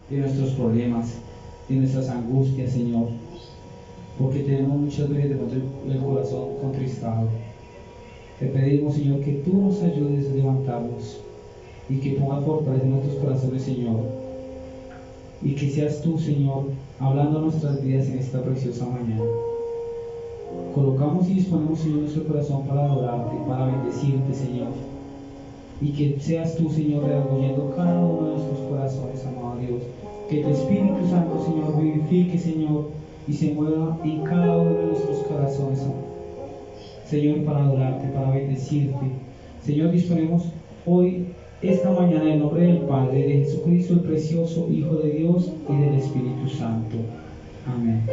de nuestros problemas, de nuestras angustias, Señor, porque tenemos muchas veces de pronto el corazón contristado. Te pedimos, Señor, que tú nos ayudes a levantarnos y que pongas fortaleza en nuestros corazones, Señor, y que seas tú, Señor, hablando a nuestras vidas en esta preciosa mañana. Colocamos y disponemos, Señor, nuestro corazón para adorarte, para bendecirte, Señor, y que seas tú, Señor, redarguyendo cada uno de nuestros corazones, amado Dios. Que tu Espíritu Santo, Señor, vivifique, Señor, y se mueva en cada uno de nuestros corazones, Señor, para adorarte, para bendecirte. Señor, disponemos hoy, esta mañana, en el nombre del Padre, de Jesucristo, el precioso Hijo de Dios, y del Espíritu Santo. Amén.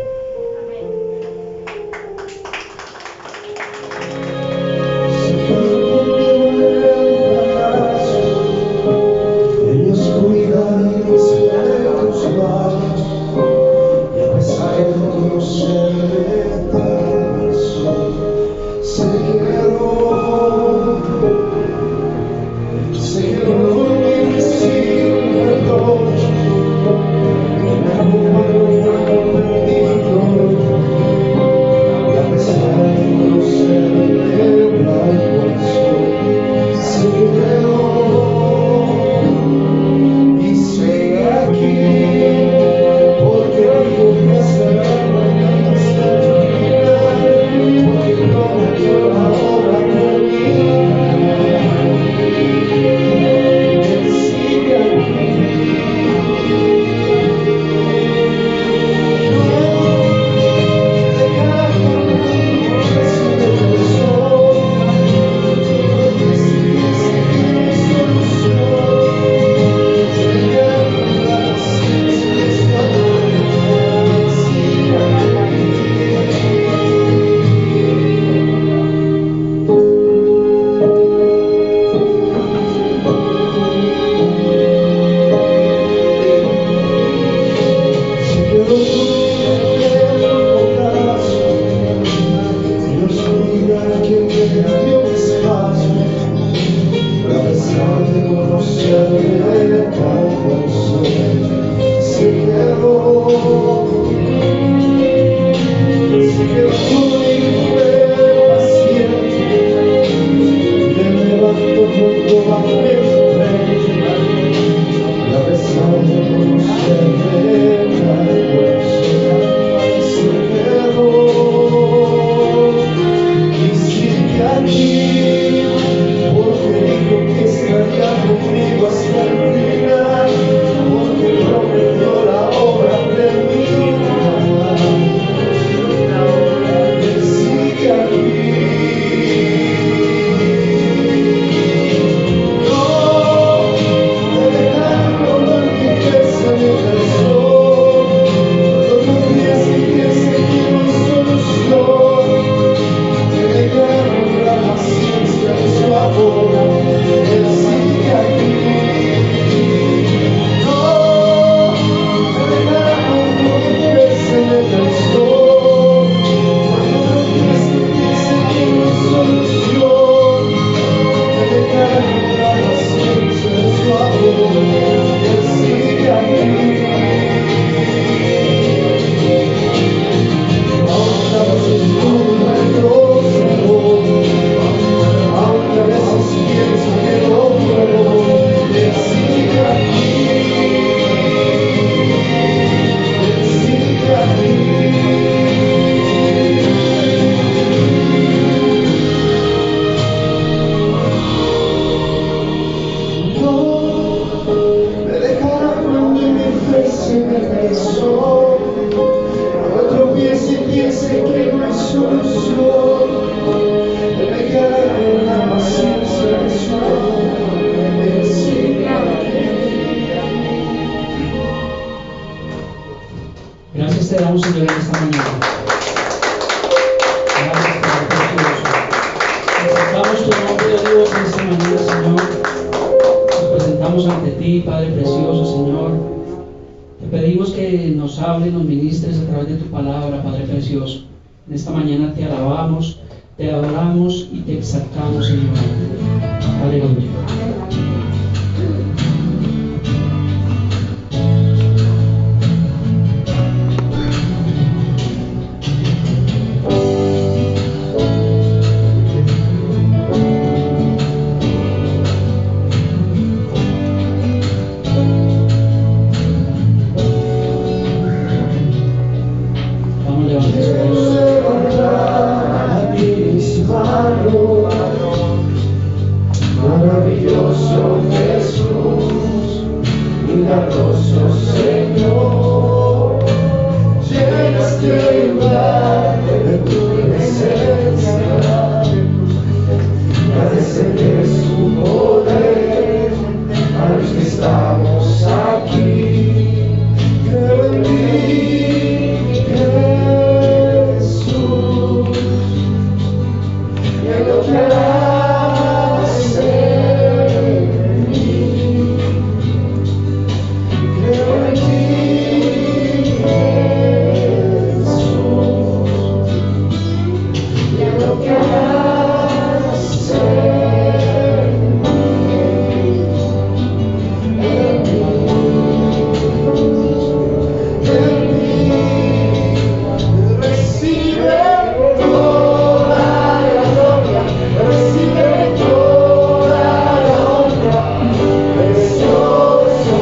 Gracias te damos, Señor, en esta mañana. Gracias, Padre precioso. Exaltamos tu nombre, Dios, en esta mañana, Señor. Nos presentamos ante ti, Padre precioso, Señor. Te pedimos que nos hables, nos ministres a través de tu palabra, Padre precioso. En esta mañana te alabamos, te adoramos y te exaltamos, Señor. Aleluya. Maravilloso Jesús, milagroso Señor, llenaste el lugar de tu presencia, a descender su poder a los que estamos aquí. Creo en ti, Jesús, y en lo que harás en mí. Creo en ti, Jesús, y en lo que harás en mí. En mí recibe toda la gloria, recibe toda la honra, precioso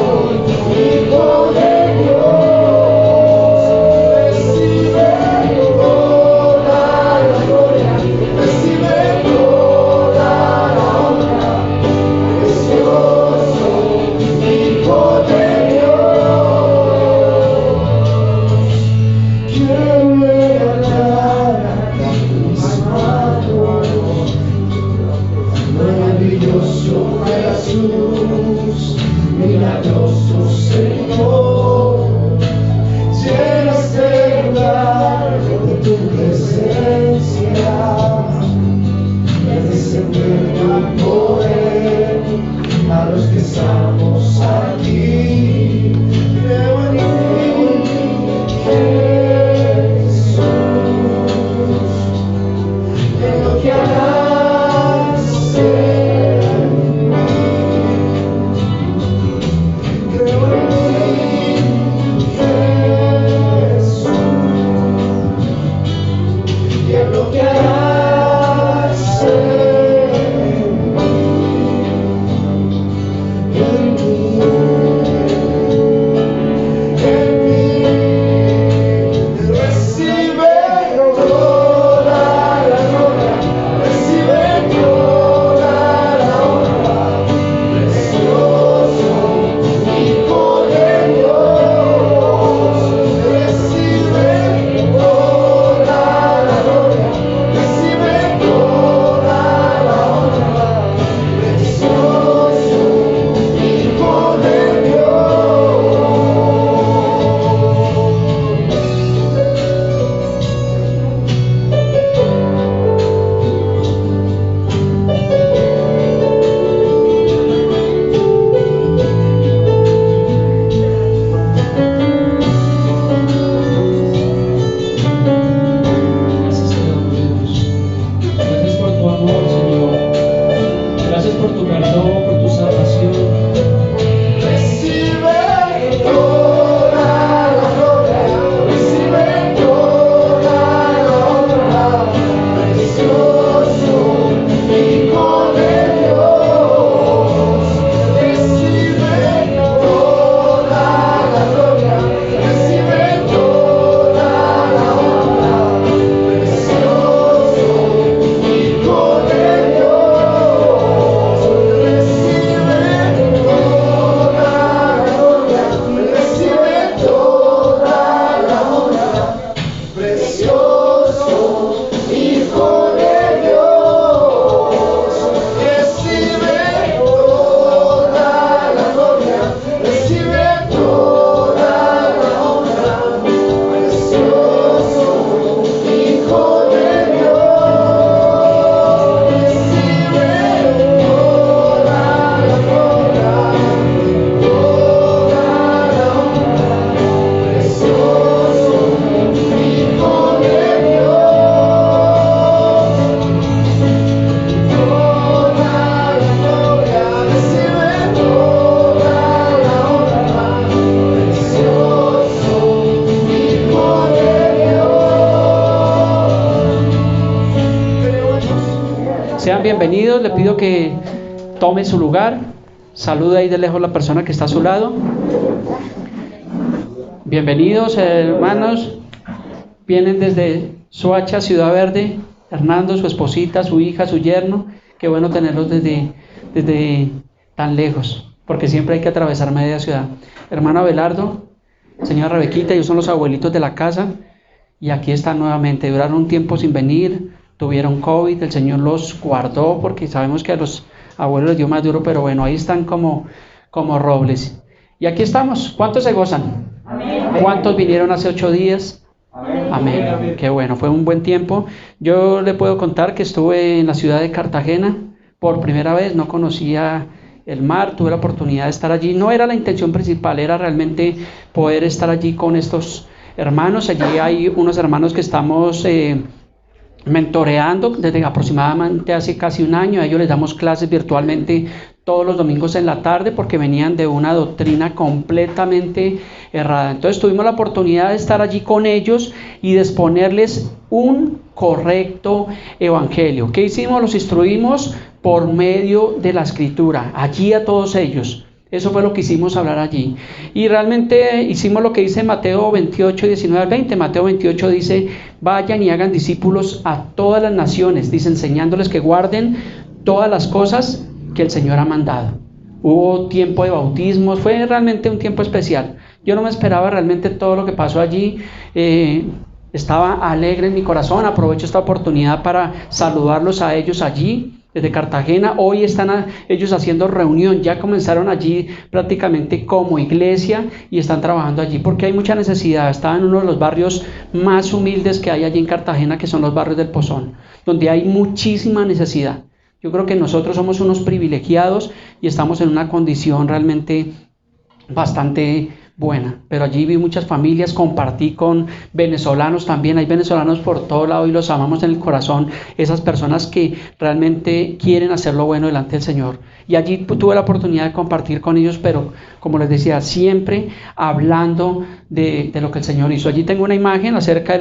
Hijo de Dios. Recibe toda la gloria, recibe toda la honra, precioso Hijo de Dios. Quiero levantar mis manos, maravilloso Jesús, milagroso Señor, llenaste el lugar de tu presencia, y descender tu poder a los que estamos aquí. Creo en ti, Jesús, en lo que harás en mí. Creo en ti, Jesús, y en lo que harás en mí. En mí, en mí, recibe toda la gloria, recibe toda la honra, precioso Hijo de Dios. Recibe toda la gloria, recibe toda la honra, precioso Hijo de Dios. Gracias te damos, Dios. Gracias por tu amor, Señor. Gracias por tu perdón, por tu salvación. Recibe toda la gloria, recibe toda la honra, precioso Hijo de Dios. Recibe toda la gloria, recibe toda la honra, precioso Hijo de Dios. Recibe toda la gloria, recibe toda la honra, precioso Hijo de Dios. Recibe toda la gloria, recibe toda la honra, precioso Hijo de Dios. Recibe toda la gloria, toda la honra, precioso Hijo de Dios. Toda la gloria, recibe toda la honra, precioso Hijo de Dios. Sean bienvenidos, le pido que tome su lugar. Saluda ahí de lejos la persona que está a su lado. Bienvenidos, hermanos. Vienen desde Soacha, Ciudad Verde, Hernando, su esposita, su hija, su yerno. Qué bueno tenerlos desde tan lejos, porque siempre hay que atravesar media ciudad. Hermano Abelardo, señora Rebequita, ellos son los abuelitos de la casa y aquí están nuevamente. Duraron un tiempo sin venir, tuvieron COVID, el Señor los guardó porque sabemos que a los abuelos les dio más duro, pero bueno, ahí están como robles. Y aquí estamos. ¿Cuántos se gozan? Amén. ¿Cuántos vinieron hace 8 días? Amén. Amén. Qué bueno, fue un buen tiempo. Yo le puedo contar que estuve en la ciudad de Cartagena por primera vez, no conocía el mar, tuve la oportunidad de estar allí. No era la intención principal, era realmente poder estar allí con estos hermanos. Allí hay unos hermanos que estamos mentoreando desde aproximadamente hace casi un año. A ellos les damos clases virtualmente todos los domingos en la tarde porque venían de una doctrina completamente errada. Entonces tuvimos la oportunidad de estar allí con ellos y de exponerles un correcto evangelio. ¿Qué hicimos? Los instruimos por medio de la escritura, allí a todos ellos. Eso fue lo que hicimos hablar allí. Y realmente hicimos lo que dice Mateo 28, 19 al 20. Mateo 28 dice: vayan y hagan discípulos a todas las naciones, dice, enseñándoles que guarden todas las cosas que el Señor ha mandado. Hubo tiempo de bautismos, fue realmente un tiempo especial. Yo no me esperaba realmente todo lo que pasó allí. Estaba alegre en mi corazón. Aprovecho esta oportunidad para saludarlos a ellos allí desde Cartagena. Hoy están ellos haciendo reunión, ya comenzaron allí prácticamente como iglesia y están trabajando allí porque hay mucha necesidad. Están en uno de los barrios más humildes que hay allí en Cartagena, que son los barrios del Pozón, donde hay muchísima necesidad. Yo creo que nosotros somos unos privilegiados y estamos en una condición realmente bastante buena, pero allí vi muchas familias, compartí con venezolanos también. Hay venezolanos por todo lado y los amamos en el corazón, esas personas que realmente quieren hacer lo bueno delante del Señor, y allí tuve la oportunidad de compartir con ellos, pero como les decía, siempre hablando de lo que el Señor hizo. Allí tengo una imagen acerca de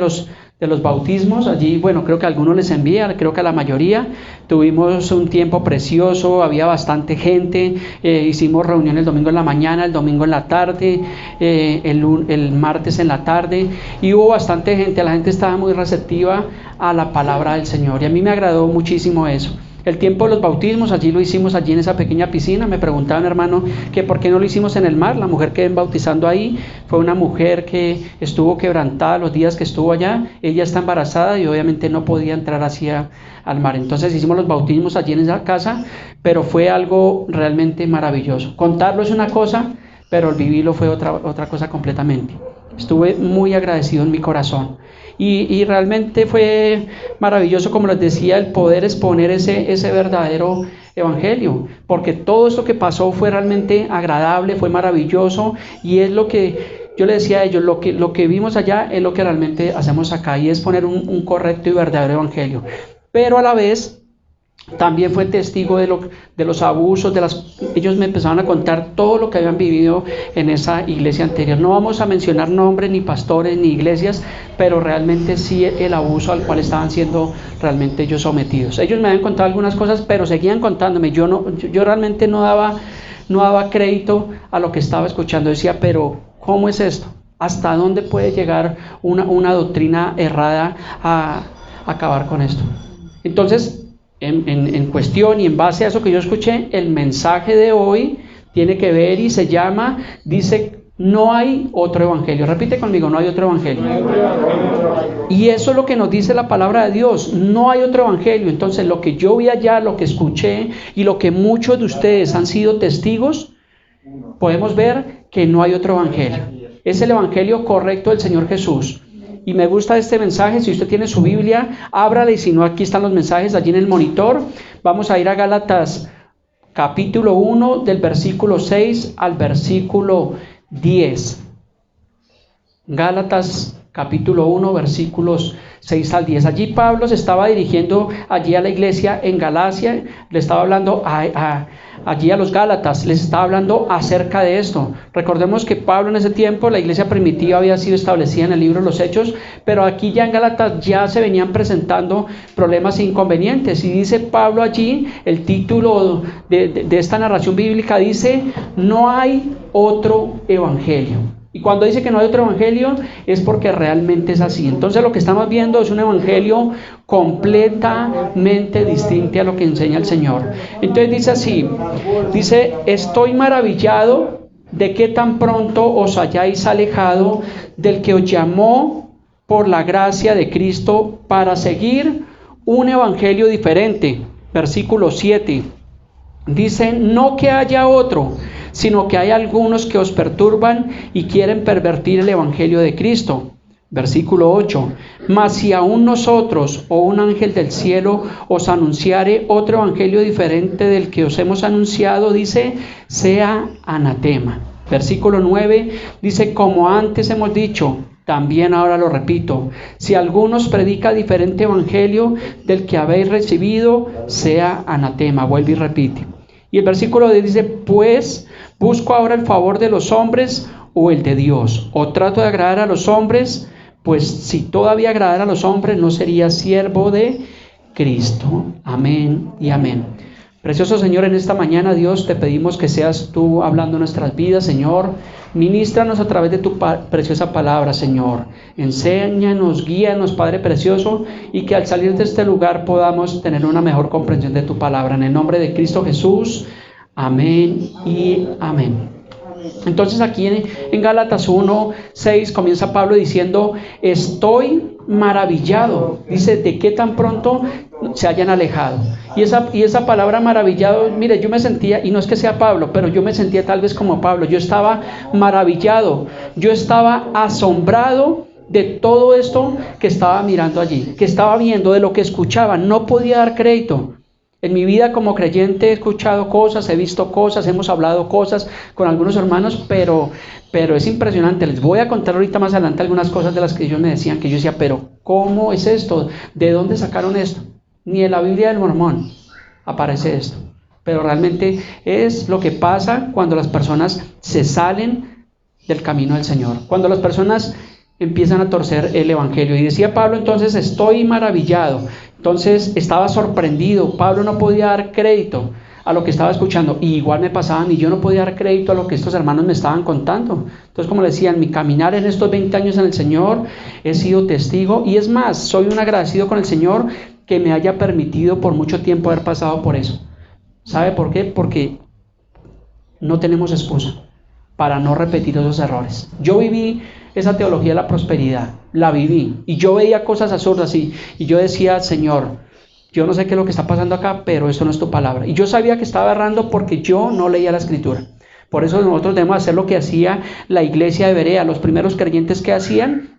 los bautismos. Allí, bueno, creo que a algunos les envía, creo que a la mayoría. Tuvimos un tiempo precioso, había bastante gente, hicimos reunión el domingo en la mañana, el domingo en la tarde, el martes en la tarde, y hubo bastante gente. La gente estaba muy receptiva a la palabra del Señor y a mí me agradó muchísimo eso. El tiempo de los bautismos, allí lo hicimos allí en esa pequeña piscina. Me preguntaban, hermano, que por qué no lo hicimos en el mar. La mujer que ven bautizando ahí fue una mujer que estuvo quebrantada los días que estuvo allá. Ella está embarazada y obviamente no podía entrar hacia al mar. Entonces hicimos los bautismos allí en esa casa, pero fue algo realmente maravilloso. Contarlo es una cosa, pero el vivirlo fue otra cosa completamente. Estuve muy agradecido en mi corazón. Y realmente fue maravilloso, como les decía, el poder exponer ese verdadero evangelio, porque todo esto que pasó fue realmente agradable, fue maravilloso, y es lo que yo le decía a ellos, lo que vimos allá es lo que realmente hacemos acá, y es poner un correcto y verdadero evangelio. Pero a la vez también fue testigo de los abusos, ellos me empezaron a contar todo lo que habían vivido en esa iglesia anterior. No vamos a mencionar nombres, ni pastores, ni iglesias, pero realmente sí el abuso al cual estaban siendo realmente ellos sometidos. Ellos me habían contado algunas cosas, pero seguían contándome. Yo realmente no daba crédito a lo que estaba escuchando. Decía, pero ¿cómo es esto? ¿Hasta dónde puede llegar una doctrina errada a acabar con esto? Entonces, en cuestión y en base a eso que yo escuché, el mensaje de hoy tiene que ver y se llama, dice, no hay otro evangelio. Repite conmigo, no hay otro evangelio. Y eso es lo que nos dice la palabra de Dios, no hay otro evangelio. Entonces, lo que yo vi allá, lo que escuché y lo que muchos de ustedes han sido testigos, podemos ver que no hay otro evangelio. Es el evangelio correcto del Señor Jesús. Y me gusta este mensaje. Si usted tiene su Biblia, ábrala, y si no, aquí están los mensajes allí en el monitor. Vamos a ir a Gálatas capítulo 1 del versículo 6 al versículo 10. Gálatas capítulo 1 versículos 6 al 10. Allí Pablo se estaba dirigiendo allí a la iglesia en Galacia, le estaba hablando allí a los Gálatas, les estaba hablando acerca de esto. Recordemos que Pablo en ese tiempo, la iglesia primitiva había sido establecida en el libro de los Hechos, pero aquí ya en Gálatas ya se venían presentando problemas e inconvenientes, y dice Pablo allí, el título de esta narración bíblica dice, no hay otro evangelio. Y cuando dice que no hay otro evangelio, es porque realmente es así. Entonces lo que estamos viendo es un evangelio completamente distinto a lo que enseña el Señor. Entonces dice así, dice, estoy maravillado de que tan pronto os hayáis alejado del que os llamó por la gracia de Cristo para seguir un evangelio diferente. Versículo 7. Dice, no que haya otro, sino que hay algunos que os perturban y quieren pervertir el evangelio de Cristo. Versículo 8. Mas si aún nosotros o un ángel del cielo os anunciare otro evangelio diferente del que os hemos anunciado, dice, sea anatema. Versículo 9 dice, como antes hemos dicho, también ahora lo repito, si alguno os predica diferente evangelio del que habéis recibido, sea anatema. Vuelve y repite. Y el versículo 10 dice, pues busco ahora el favor de los hombres o el de Dios, o trato de agradar a los hombres, pues si todavía agradara a los hombres no sería siervo de Cristo. Amén y amén. Precioso Señor, en esta mañana, Dios, te pedimos que seas tú hablando en nuestras vidas, Señor. Ministranos a través de tu preciosa palabra, Señor. Enséñanos, guíanos, Padre precioso, y que al salir de este lugar podamos tener una mejor comprensión de tu palabra. En el nombre de Cristo Jesús, amén y amén. Entonces aquí en Gálatas 1:6 comienza Pablo diciendo, estoy maravillado. Dice, de qué tan pronto se hayan alejado. Y esa palabra maravillado, mire, yo me sentía, y no es que sea Pablo, pero yo me sentía tal vez como Pablo. Yo estaba maravillado, yo estaba asombrado de todo esto que estaba mirando allí, que estaba viendo, de lo que escuchaba. No podía dar crédito. En mi vida como creyente he escuchado cosas, he visto cosas, hemos hablado cosas con algunos hermanos, pero es impresionante. Les voy a contar ahorita más adelante algunas cosas de las que ellos me decían, que yo decía, pero ¿cómo es esto? ¿De dónde sacaron esto? Ni en la Biblia del Mormón aparece esto. Pero realmente es lo que pasa cuando las personas se salen del camino del Señor, cuando las personas empiezan a torcer el evangelio. Y decía Pablo, entonces estoy maravillado. Entonces estaba sorprendido. Pablo no podía dar crédito a lo que estaba escuchando, y igual me pasaban, y yo no podía dar crédito a lo que estos hermanos me estaban contando. Entonces, como le decía, en mi caminar en estos 20 años en el Señor he sido testigo, y es más, soy un agradecido con el Señor que me haya permitido por mucho tiempo haber pasado por eso. ¿Sabe por qué? Porque no tenemos excusa para no repetir esos errores. Yo viví esa teología de la prosperidad, la viví, y yo veía cosas absurdas, y yo decía, Señor, yo no sé qué es lo que está pasando acá, pero eso no es tu palabra. Y yo sabía que estaba errando porque yo no leía la Escritura. Por eso nosotros debemos hacer lo que hacía la iglesia de Berea, los primeros creyentes que hacían.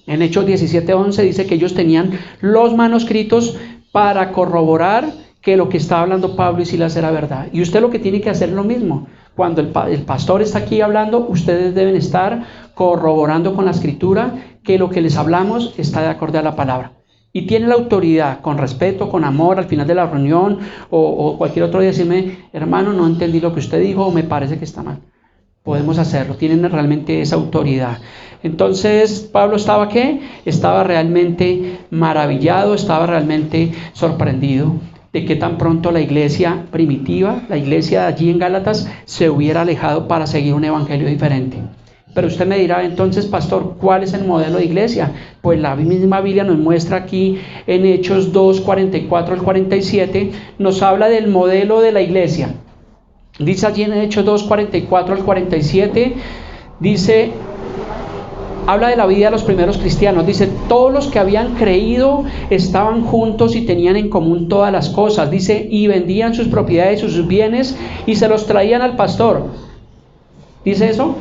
En Hechos 17:11 dice que ellos tenían los manuscritos para corroborar que lo que estaba hablando Pablo y Silas era verdad. Y usted lo que tiene que hacer es lo mismo. Cuando el pastor está aquí hablando, ustedes deben estar corroborando con la Escritura que lo que les hablamos está de acuerdo a la palabra. Y tiene la autoridad, con respeto, con amor, al final de la reunión o cualquier otro día, decirme, hermano, no entendí lo que usted dijo o me parece que está mal. Podemos hacerlo, tienen realmente esa autoridad. Entonces, Pablo estaba ¿qué? Estaba realmente maravillado, estaba realmente sorprendido de que tan pronto la iglesia primitiva, la iglesia allí en Gálatas, se hubiera alejado para seguir un evangelio diferente. Pero usted me dirá, entonces, pastor, ¿cuál es el modelo de iglesia? Pues la misma Biblia nos muestra aquí en Hechos 2:44 al 47, nos habla del modelo de la iglesia. Dice allí en Hechos 2:44 al 47, dice, habla de la vida de los primeros cristianos. Dice, todos los que habían creído estaban juntos y tenían en común todas las cosas. Dice, y vendían sus propiedades y sus bienes y se los traían al pastor. ¿Dice eso?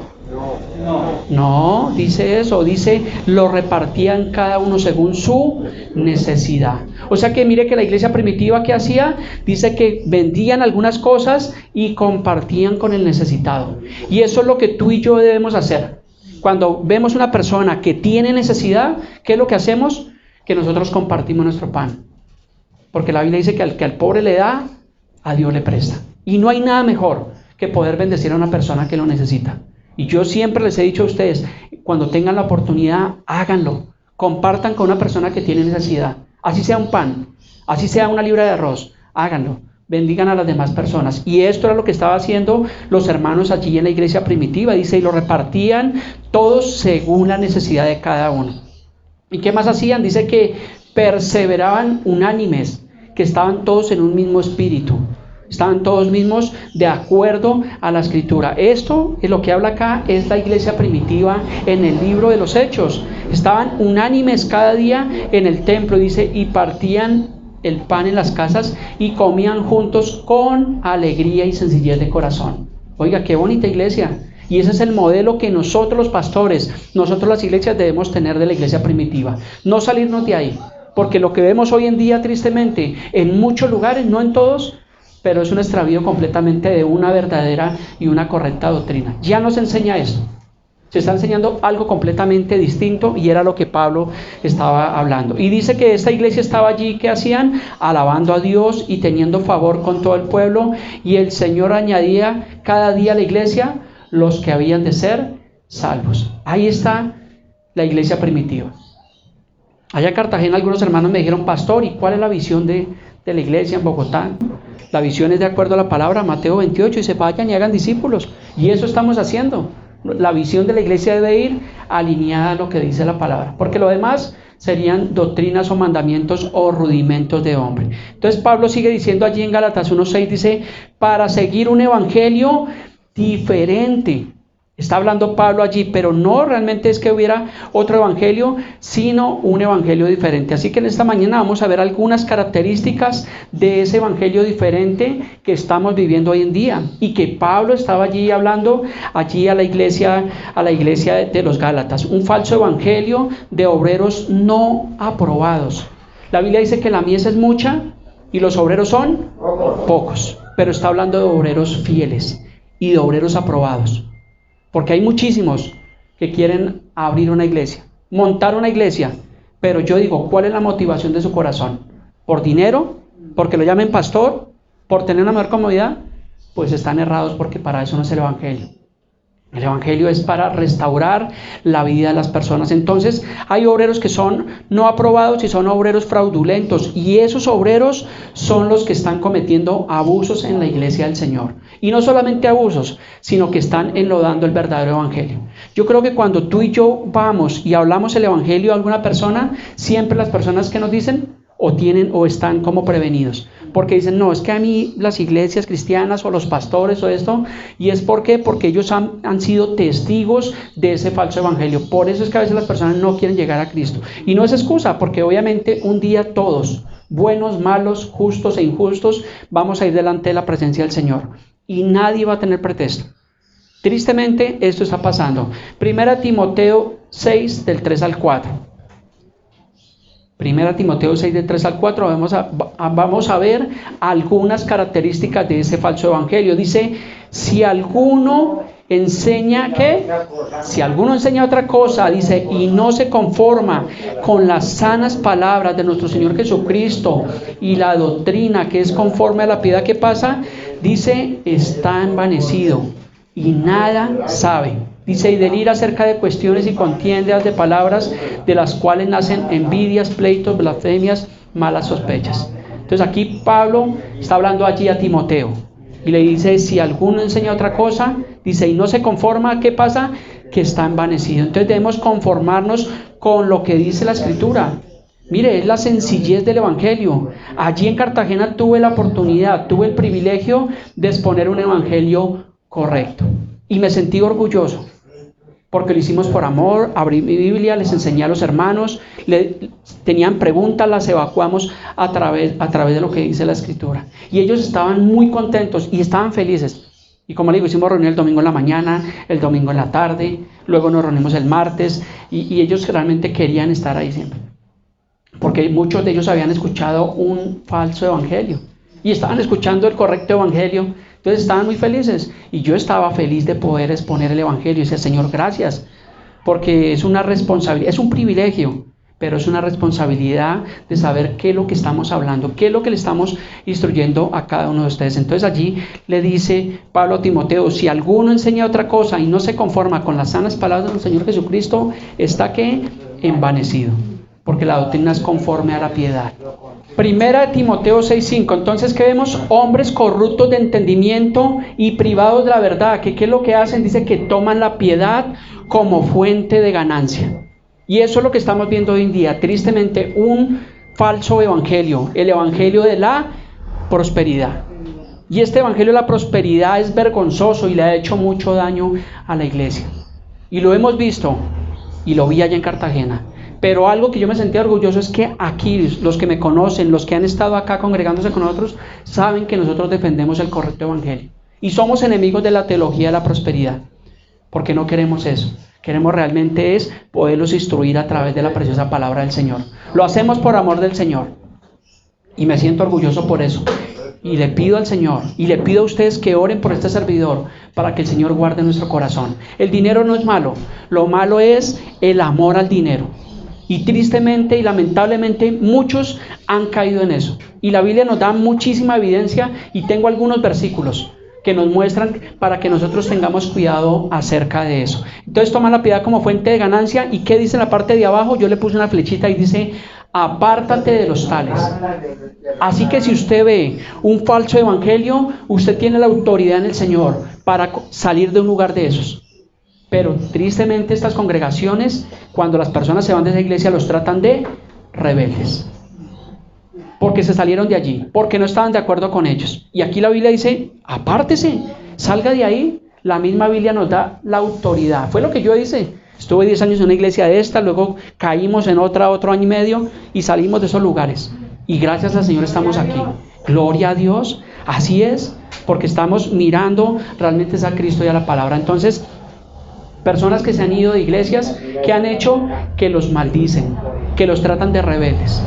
No, dice eso, dice, lo repartían cada uno según su necesidad. O sea que mire que la iglesia primitiva, ¿qué hacía? Dice que vendían algunas cosas y compartían con el necesitado. Y eso es lo que tú y yo debemos hacer. Cuando vemos una persona que tiene necesidad, ¿qué es lo que hacemos? Que nosotros compartimos nuestro pan. Porque la Biblia dice que al pobre le da, a Dios le presta. Y no hay nada mejor que poder bendecir a una persona que lo necesita. Y yo siempre les he dicho a ustedes, cuando tengan la oportunidad, háganlo. Compartan con una persona que tiene necesidad. Así sea un pan, así sea una libra de arroz, háganlo. bendigan a las demás personas. Y esto era lo que estaba haciendo los hermanos allí en la iglesia primitiva. Dice, y lo repartían todos según la necesidad de cada uno. ¿Y qué más hacían? Dice que perseveraban unánimes, que estaban todos en un mismo espíritu. Estaban todos mismos de acuerdo a la escritura. Esto es lo que habla acá, es la iglesia primitiva en el libro de los Hechos. Estaban unánimes cada día en el templo, dice, y partían el pan en las casas y comían juntos con alegría y sencillez de corazón. Oiga, qué bonita iglesia. Y ese es el modelo que nosotros los pastores, nosotros las iglesias debemos tener de la iglesia primitiva. No salirnos de ahí, porque lo que vemos hoy en día tristemente en muchos lugares, no en todos, pero es un extravío completamente de una verdadera y una correcta doctrina. Ya no se enseña esto. Se está enseñando algo completamente distinto y era lo que Pablo estaba hablando. Y dice que esta iglesia estaba allí, ¿qué hacían? Alabando a Dios y teniendo favor con todo el pueblo. Y el Señor añadía cada día a la iglesia los que habían de ser salvos. Ahí está la iglesia primitiva. Allá en Cartagena algunos hermanos me dijeron, pastor, ¿y cuál es la visión de la iglesia en Bogotá? La visión es de acuerdo a la palabra, Mateo 28, dice, vayan y hagan discípulos. Y eso estamos haciendo. La visión de la iglesia debe ir alineada a lo que dice la palabra, porque lo demás serían doctrinas o mandamientos o rudimentos de hombre. Entonces Pablo sigue diciendo allí en Gálatas 1:6, dice, para seguir un evangelio diferente. Está hablando Pablo allí, pero no realmente es que hubiera otro evangelio, sino un evangelio diferente. Así que en esta mañana vamos a ver algunas características de ese evangelio diferente que estamos viviendo hoy en día y que Pablo estaba allí hablando allí a la iglesia de los Gálatas. Un falso evangelio de obreros no aprobados. La Biblia dice que la mies es mucha y los obreros son pocos, pero está hablando de obreros fieles y de obreros aprobados. Porque hay muchísimos que quieren abrir una iglesia, montar una iglesia, pero yo digo, ¿cuál es la motivación de su corazón? ¿Por dinero? ¿Porque lo llamen pastor? ¿Por tener una mejor comodidad? Pues están errados, porque para eso no es el evangelio. El evangelio es para restaurar la vida de las personas. Entonces hay obreros que son no aprobados y son obreros fraudulentos, y esos obreros son los que están cometiendo abusos en la iglesia del Señor. Y no solamente abusos, sino que están enlodando el verdadero evangelio. Yo creo que cuando tú y yo vamos y hablamos el evangelio a alguna persona, siempre las personas que nos dicen o tienen o están como prevenidos, porque dicen, no, es que a mí las iglesias cristianas o los pastores o esto, y es porque ellos han sido testigos de ese falso evangelio. Por eso es que a veces las personas no quieren llegar a Cristo, y no es excusa, porque obviamente un día todos, buenos, malos, justos e injustos, vamos a ir delante de la presencia del Señor, y nadie va a tener pretexto. Tristemente esto está pasando. 1 Timoteo 6 del 3 al 4. 1 Timoteo 6 del 3 al 4, vamos a ver algunas características de ese falso evangelio. Dice, si alguno enseña, ¿qué? Si alguno enseña otra cosa, dice, y no se conforma con las sanas palabras de nuestro Señor Jesucristo y la doctrina que es conforme a la piedad, ¿qué pasa? Dice, está envanecido y nada sabe. Dice, y delira acerca de cuestiones y contiendas de palabras, de las cuales nacen envidias, pleitos, blasfemias, malas sospechas. Entonces aquí Pablo está hablando allí a Timoteo y le dice, si alguno enseña otra cosa, dice, y no se conforma, ¿qué pasa? Que está envanecido. Entonces debemos conformarnos con lo que dice la Escritura. Mire, es la sencillez del evangelio. Allí en Cartagena tuve el privilegio de exponer un evangelio correcto. Y me sentí orgulloso, porque lo hicimos por amor. Abrí mi Biblia, les enseñé a los hermanos, tenían preguntas, las evacuamos a través de lo que dice la Escritura. Y ellos estaban muy contentos y estaban felices. Y como le digo, hicimos reunión el domingo en la mañana, el domingo en la tarde, luego nos reunimos el martes, y ellos realmente querían estar ahí siempre. Porque muchos de ellos habían escuchado un falso evangelio y estaban escuchando el correcto evangelio. Entonces estaban muy felices y yo estaba feliz de poder exponer el evangelio y decir, Señor, gracias, porque es una responsabilidad, es un privilegio, pero es una responsabilidad de saber qué es lo que estamos hablando, qué es lo que le estamos instruyendo a cada uno de ustedes. Entonces allí le dice Pablo a Timoteo, si alguno enseña otra cosa y no se conforma con las sanas palabras del Señor Jesucristo, está ¿qué? Envanecido. porque la doctrina es conforme a la piedad. Primera de Timoteo 6:5. Entonces, ¿qué vemos? Hombres corruptos de entendimiento y privados de la verdad. ¿Qué es lo que hacen? Dice que toman la piedad como fuente de ganancia. Y eso es lo que estamos viendo hoy en día. Tristemente, un falso evangelio. El evangelio de la prosperidad. Y este evangelio de la prosperidad es vergonzoso y le ha hecho mucho daño a la iglesia. Y lo hemos visto. Y lo vi allá en Cartagena. Pero algo que yo me sentía orgulloso es que aquí, los que me conocen, los que han estado acá congregándose con nosotros, saben que nosotros defendemos el correcto evangelio. Y somos enemigos de la teología de la prosperidad. Porque no queremos eso. Queremos realmente es poderlos instruir a través de la preciosa palabra del Señor. Lo hacemos por amor del Señor. Y me siento orgulloso por eso. Y le pido al Señor, y le pido a ustedes que oren por este servidor, para que el Señor guarde nuestro corazón. El dinero no es malo. Lo malo es el amor al dinero. Y tristemente y lamentablemente muchos han caído en eso. Y la Biblia nos da muchísima evidencia y tengo algunos versículos que nos muestran para que nosotros tengamos cuidado acerca de eso. Entonces toma la piedad como fuente de ganancia. ¿Y qué dice en la parte de abajo? Yo le puse una flechita y dice: apártate de los tales. Así que si usted ve un falso evangelio, usted tiene la autoridad en el Señor para salir de un lugar de esos. Pero tristemente estas congregaciones, cuando las personas se van de esa iglesia, los tratan de rebeldes. Porque se salieron de allí, porque no estaban de acuerdo con ellos. Y aquí la Biblia dice: apártese, salga de ahí. La misma Biblia nos da la autoridad. Fue lo que yo hice. Estuve 10 años en una iglesia de esta, luego caímos en otro año y medio y salimos de esos lugares. Y gracias al Señor estamos aquí. Gloria a Dios. Así es, porque estamos mirando realmente a Cristo y a la palabra. Entonces, personas que se han ido de iglesias, que han hecho que los maldicen, que los tratan de rebeldes.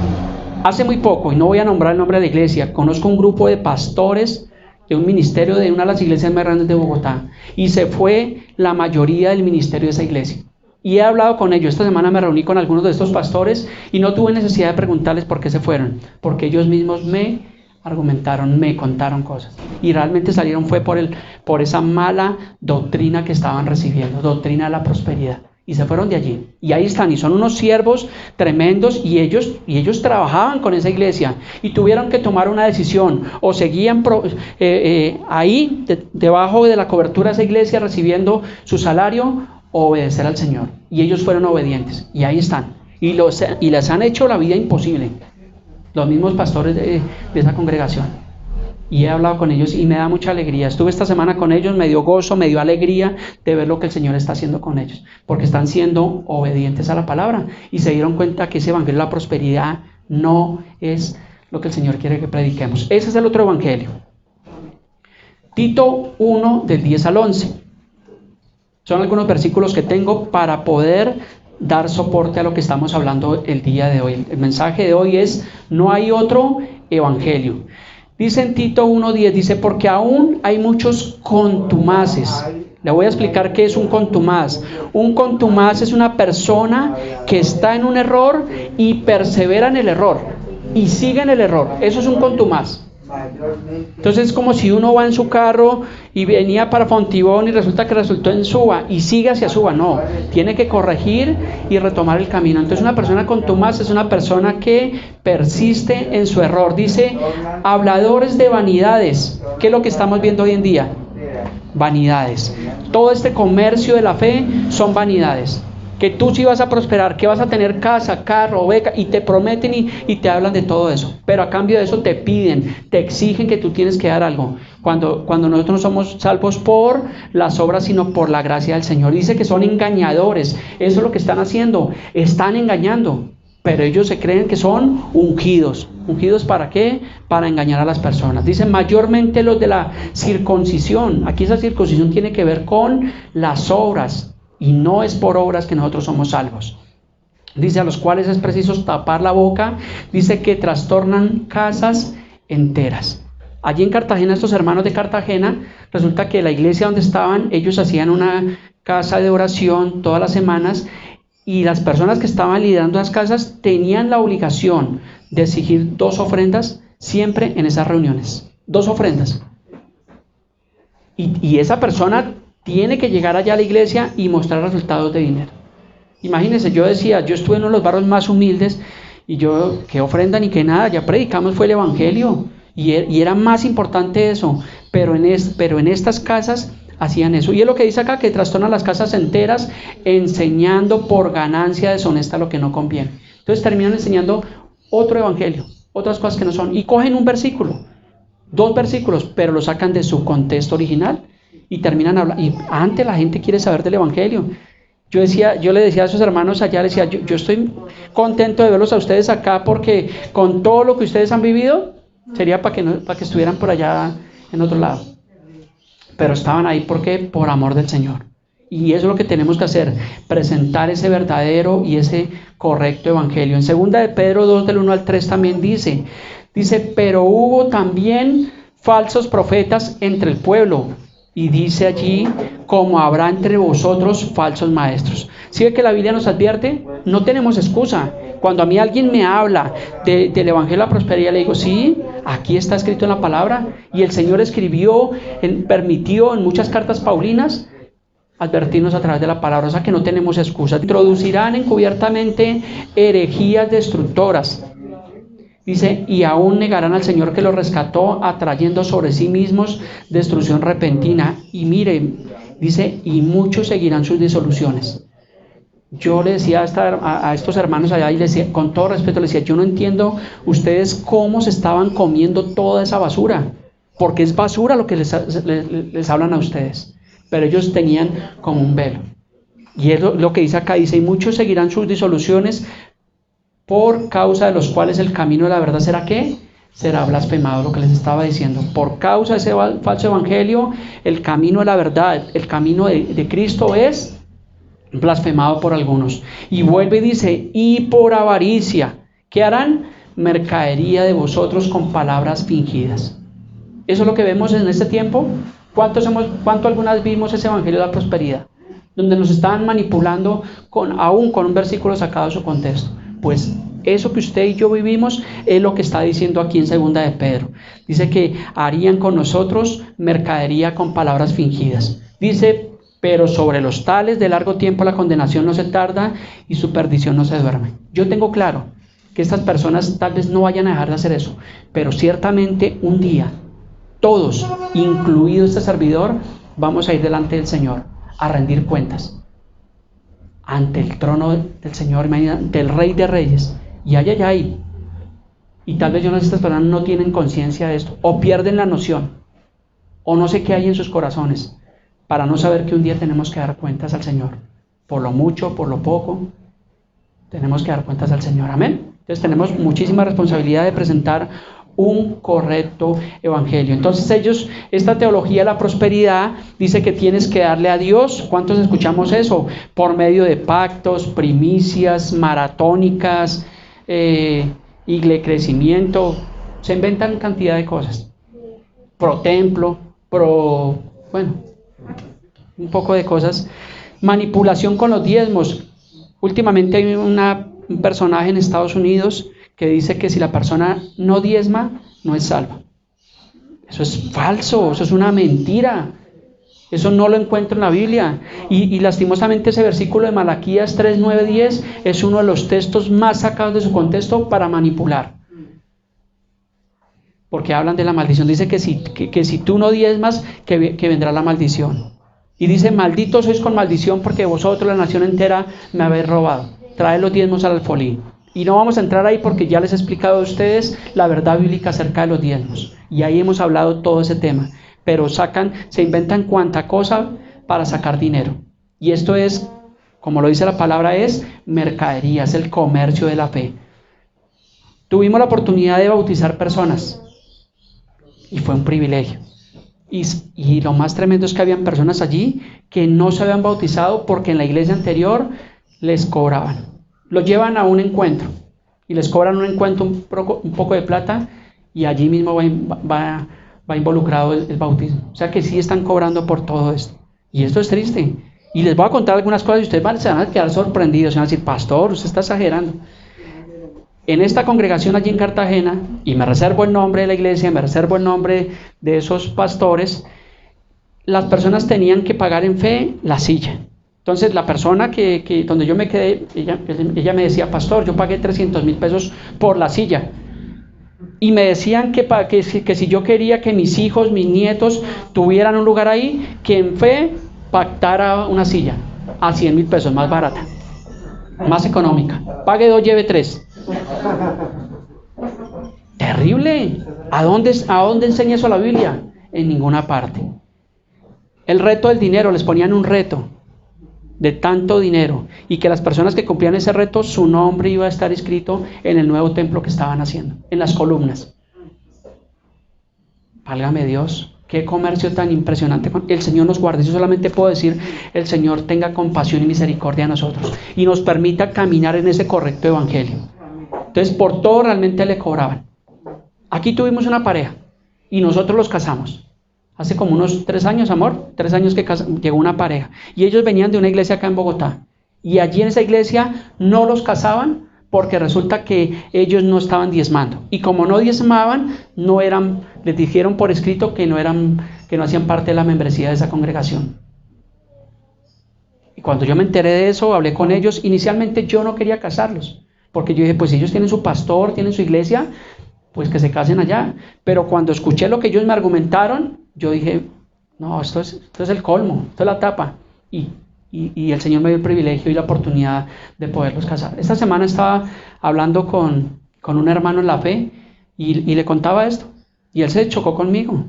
Hace muy poco, y no voy a nombrar el nombre de la iglesia, conozco un grupo de pastores de un ministerio de una de las iglesias más grandes de Bogotá, y se fue la mayoría del ministerio de esa iglesia. Y he hablado con ellos. Esta semana me reuní con algunos de estos pastores y no tuve necesidad de preguntarles por qué se fueron, porque ellos mismos me argumentaron, me contaron cosas. Y realmente salieron fue por esa mala doctrina que estaban recibiendo, doctrina de la prosperidad. Y se fueron de allí. Y ahí están, y son unos siervos tremendos, y ellos trabajaban con esa iglesia. Y tuvieron que tomar una decisión. O seguían ahí, debajo de la cobertura de esa iglesia, recibiendo su salario, o obedecer al Señor. Y ellos fueron obedientes. Y ahí están. Y les han hecho la vida imposible. Los mismos pastores de esa congregación. Y he hablado con ellos y me da mucha alegría. Estuve esta semana con ellos, me dio gozo, me dio alegría de ver lo que el Señor está haciendo con ellos. Porque están siendo obedientes a la palabra. Y se dieron cuenta que ese evangelio de la prosperidad no es lo que el Señor quiere que prediquemos. Ese es el otro evangelio. Tito 1, del 10 al 11. Son algunos versículos que tengo para poder dar soporte a lo que estamos hablando el día de hoy. El mensaje de hoy es: no hay otro evangelio. Dice en Tito 1:10, dice: porque aún hay muchos contumaces. Le voy a explicar qué es un contumaz. Un contumaz es una persona que está en un error y persevera en el error y sigue en el error. Eso es un contumaz. Entonces es como si uno va en su carro y venía para Fontibón y resultó en Suba y sigue hacia Suba. No, tiene que corregir y retomar el camino. Entonces una persona contumaz es una persona que persiste en su error. Dice: habladores de vanidades. ¿Qué es lo que estamos viendo hoy en día? Vanidades. Todo este comercio de la fe son vanidades. Que tú sí vas a prosperar, que vas a tener casa, carro, beca, y te prometen y te hablan de todo eso. Pero a cambio de eso te piden, te exigen que tú tienes que dar algo. Cuando nosotros no somos salvos por las obras, sino por la gracia del Señor. Dice que son engañadores. Eso es lo que están haciendo. Están engañando. Pero ellos se creen que son ungidos. ¿Ungidos para qué? Para engañar a las personas. Dicen mayormente los de la circuncisión. Aquí esa circuncisión tiene que ver con las obras. Y no es por obras que nosotros somos salvos. Dice: a los cuales es preciso tapar la boca. Dice que trastornan casas enteras. Allí en Cartagena, estos hermanos de Cartagena, resulta que la iglesia donde estaban, ellos hacían una casa de oración todas las semanas. Y las personas que estaban liderando las casas tenían la obligación de exigir 2 ofrendas siempre en esas reuniones. 2 ofrendas. Y esa persona tiene que llegar allá a la iglesia y mostrar resultados de dinero. Imagínense, yo decía, yo estuve en uno de los barrios más humildes y yo, qué ofrenda ni qué nada, ya predicamos fue el evangelio y era más importante eso, pero en estas casas hacían eso. Y es lo que dice acá, que trastornan las casas enteras enseñando por ganancia deshonesta lo que no conviene. Entonces terminan enseñando otro evangelio, otras cosas que no son, y cogen un versículo, 2 versículos, pero lo sacan de su contexto original y terminan hablando. Y antes la gente quiere saber del evangelio. Yo le decía a esos hermanos allá, les decía, yo estoy contento de verlos a ustedes acá porque con todo lo que ustedes han vivido, sería para que estuvieran por allá en otro lado. Pero estaban ahí porque por amor del Señor. Y eso es lo que tenemos que hacer, presentar ese verdadero y ese correcto evangelio. En 2 de Pedro 2, del 1 al 3 también dice, pero hubo también falsos profetas entre el pueblo. Y dice allí, como habrá entre vosotros falsos maestros. ¿Sí ve que la Biblia nos advierte? No tenemos excusa. Cuando a mí alguien me habla del Evangelio de la Prosperidad, le digo, sí, aquí está escrito en la palabra. Y el Señor permitió en muchas cartas paulinas advertirnos a través de la palabra. O sea que no tenemos excusa. Introducirán encubiertamente herejías destructoras. Dice, y aún negarán al Señor que los rescató, atrayendo sobre sí mismos destrucción repentina. Y miren, dice, y muchos seguirán sus disoluciones. Yo le decía a estos hermanos allá, y les decía, con todo respeto, les decía, yo no entiendo ustedes cómo se estaban comiendo toda esa basura, porque es basura lo que les hablan a ustedes. Pero ellos tenían como un velo. Y es lo que dice acá, dice, y muchos seguirán sus disoluciones, por causa de los cuales el camino de la verdad será ¿qué? Será blasfemado, lo que les estaba diciendo. Por causa de ese falso evangelio, el camino de la verdad, el camino de Cristo es blasfemado por algunos. Y vuelve y dice, y por avaricia, ¿qué harán? Mercadería de vosotros con palabras fingidas. Eso es lo que vemos en este tiempo. ¿Cuánto alguna vez vimos ese evangelio de la prosperidad? Donde nos estaban manipulando aún con un versículo sacado de su contexto. Pues eso que usted y yo vivimos es lo que está diciendo aquí en 2 de Pedro. Dice que harían con nosotros mercadería con palabras fingidas. Dice, pero sobre los tales de largo tiempo la condenación no se tarda y su perdición no se duerme. Yo tengo claro que estas personas tal vez no vayan a dejar de hacer eso, pero ciertamente un día todos, incluido este servidor, vamos a ir delante del Señor a rendir cuentas ante el trono del Señor, del Rey de Reyes. Y ay. Y tal vez estas personas no tienen conciencia de esto, o pierden la noción, o no sé qué hay en sus corazones, para no saber que un día tenemos que dar cuentas al Señor. Por lo mucho, por lo poco, tenemos que dar cuentas al Señor. Amén. Entonces tenemos muchísima responsabilidad de presentar un correcto evangelio. Entonces esta teología de la prosperidad dice que tienes que darle a Dios. ¿Cuántos escuchamos eso? Por medio de pactos, primicias, maratónicas, crecimiento. Se inventan cantidad de cosas. Pro templo, un poco de cosas. Manipulación con los diezmos. Últimamente hay un personaje en Estados Unidos que dice que si la persona no diezma, no es salva. Eso es falso, eso es una mentira. Eso no lo encuentro en la Biblia. Y lastimosamente ese versículo de Malaquías 3, 9, 10 es uno de los textos más sacados de su contexto para manipular. Porque hablan de la maldición. Dice que si tú no diezmas, que vendrá la maldición. Y dice, malditos sois con maldición porque vosotros, la nación entera, me habéis robado. Traed los diezmos al alfolí. Y no vamos a entrar ahí porque ya les he explicado a ustedes la verdad bíblica acerca de los diezmos. Y ahí hemos hablado todo ese tema. Pero se inventan cuanta cosa para sacar dinero. Y esto es, como lo dice la palabra, es mercadería, es el comercio de la fe. Tuvimos la oportunidad de bautizar personas. Y fue un privilegio. Y lo más tremendo es que habían personas allí que no se habían bautizado porque en la iglesia anterior les cobraban. Los llevan a un encuentro y les cobran un encuentro un poco de plata y allí mismo va involucrado el bautismo. O sea que sí están cobrando por todo esto. Y esto es triste. Y les voy a contar algunas cosas y ustedes se van a quedar sorprendidos. Se van a decir, pastor, usted está exagerando. En esta congregación allí en Cartagena, y me reservo el nombre de la iglesia, me reservo el nombre de esos pastores, las personas tenían que pagar en fe la silla. Entonces la persona donde yo me quedé, ella me decía, pastor, yo pagué 300,000 pesos por la silla. Y me decían que si yo quería que mis hijos, mis nietos tuvieran un lugar ahí, que en fe pactara una silla a 100,000 pesos, más barata, más económica. Pague 2, lleve 3. Terrible. ¿A dónde enseña eso la Biblia? En ninguna parte. El reto del dinero, les ponían un reto de tanto dinero, y que las personas que cumplían ese reto, su nombre iba a estar escrito en el nuevo templo que estaban haciendo, en las columnas. Válgame Dios, qué comercio tan impresionante. El Señor nos guarde. Yo solamente puedo decir, el Señor tenga compasión y misericordia a nosotros y nos permita caminar en ese correcto evangelio. Entonces, por todo realmente le cobraban. Aquí tuvimos una pareja y nosotros los casamos. Hace como unos 3 años, amor, 3 años que llegó una pareja. Y ellos venían de una iglesia acá en Bogotá. Y allí en esa iglesia no los casaban porque resulta que ellos no estaban diezmando. Y como no diezmaban, les dijeron por escrito que no hacían parte de la membresía de esa congregación. Y cuando yo me enteré de eso, hablé con ellos. Inicialmente yo no quería casarlos, porque yo dije, pues si ellos tienen su pastor, tienen su iglesia, pues que se casen allá. Pero cuando escuché lo que ellos me argumentaron, yo dije, no, esto es el colmo, esto es la tapa. Y el Señor me dio el privilegio y la oportunidad de poderlos casar. Esta semana estaba hablando con un hermano en la fe y le contaba esto. Y él se chocó conmigo.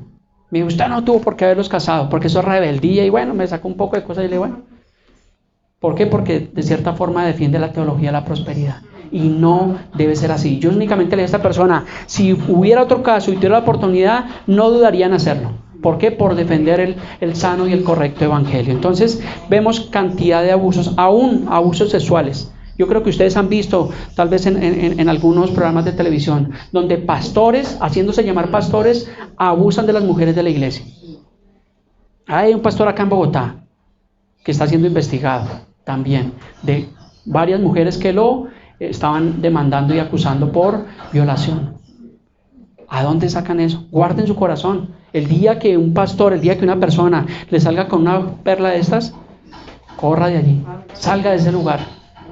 Me dijo, usted no tuvo por qué haberlos casado, porque eso es rebeldía. Y bueno, me sacó un poco de cosas y le dije, bueno, ¿por qué? Porque de cierta forma defiende la teología de la prosperidad. Y no debe ser así. Yo únicamente le dije a esta persona, si hubiera otro caso y tuviera la oportunidad, no dudaría en hacerlo. ¿Por qué? Por defender el sano y el correcto evangelio. Entonces vemos cantidad de abusos, aún abusos sexuales. Yo creo que ustedes han visto, tal vez en algunos programas de televisión, donde pastores, haciéndose llamar pastores, abusan de las mujeres de la iglesia. Hay un pastor acá en Bogotá que está siendo investigado también, de varias mujeres que lo estaban demandando y acusando por violación. ¿A dónde sacan eso? Guarden su corazón. El día que un pastor, el día que una persona le salga con una perla de estas, corra de allí, salga de ese lugar,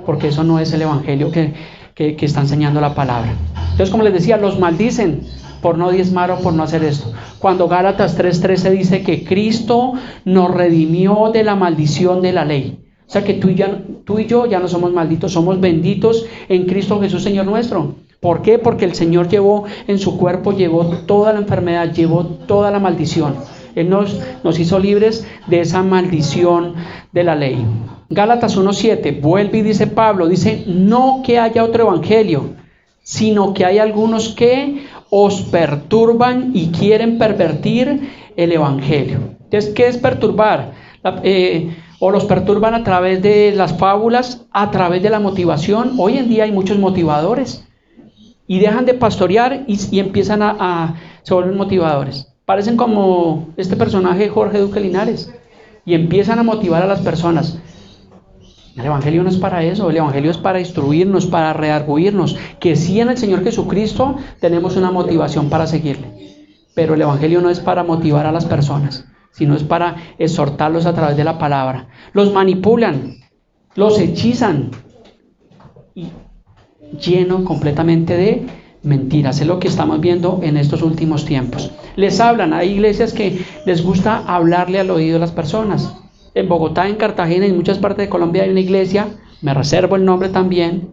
porque eso no es el evangelio que está enseñando la palabra. Entonces, como les decía, los maldicen por no diezmar o por no hacer esto. Cuando Gálatas 3:13 dice que Cristo nos redimió de la maldición de la ley. O sea que tú y yo ya no somos malditos, somos benditos en Cristo Jesús, Señor nuestro. ¿Por qué? Porque el Señor llevó en su cuerpo, llevó toda la enfermedad, llevó toda la maldición. Él nos hizo libres de esa maldición de la ley. Gálatas 1:7, vuelve y dice Pablo, dice, no que haya otro evangelio, sino que hay algunos que os perturban y quieren pervertir el evangelio. Entonces, ¿qué es perturbar? O los perturban a través de las fábulas, a través de la motivación. Hoy en día hay muchos motivadores y dejan de pastorear y empiezan se vuelven motivadores. Parecen como este personaje Jorge Duque Linares y empiezan a motivar a las personas. El evangelio no es para eso, el evangelio es para instruirnos, para redarguirnos, que sí en el Señor Jesucristo tenemos una motivación para seguirle, pero el evangelio no es para motivar a las personas, sino es para exhortarlos a través de la palabra. Los manipulan, los hechizan y lleno completamente de mentiras. Es lo que estamos viendo en estos últimos tiempos. Les hablan, hay iglesias que les gusta hablarle al oído de las personas. En Bogotá, en Cartagena y en muchas partes de Colombia hay una iglesia, me reservo el nombre también,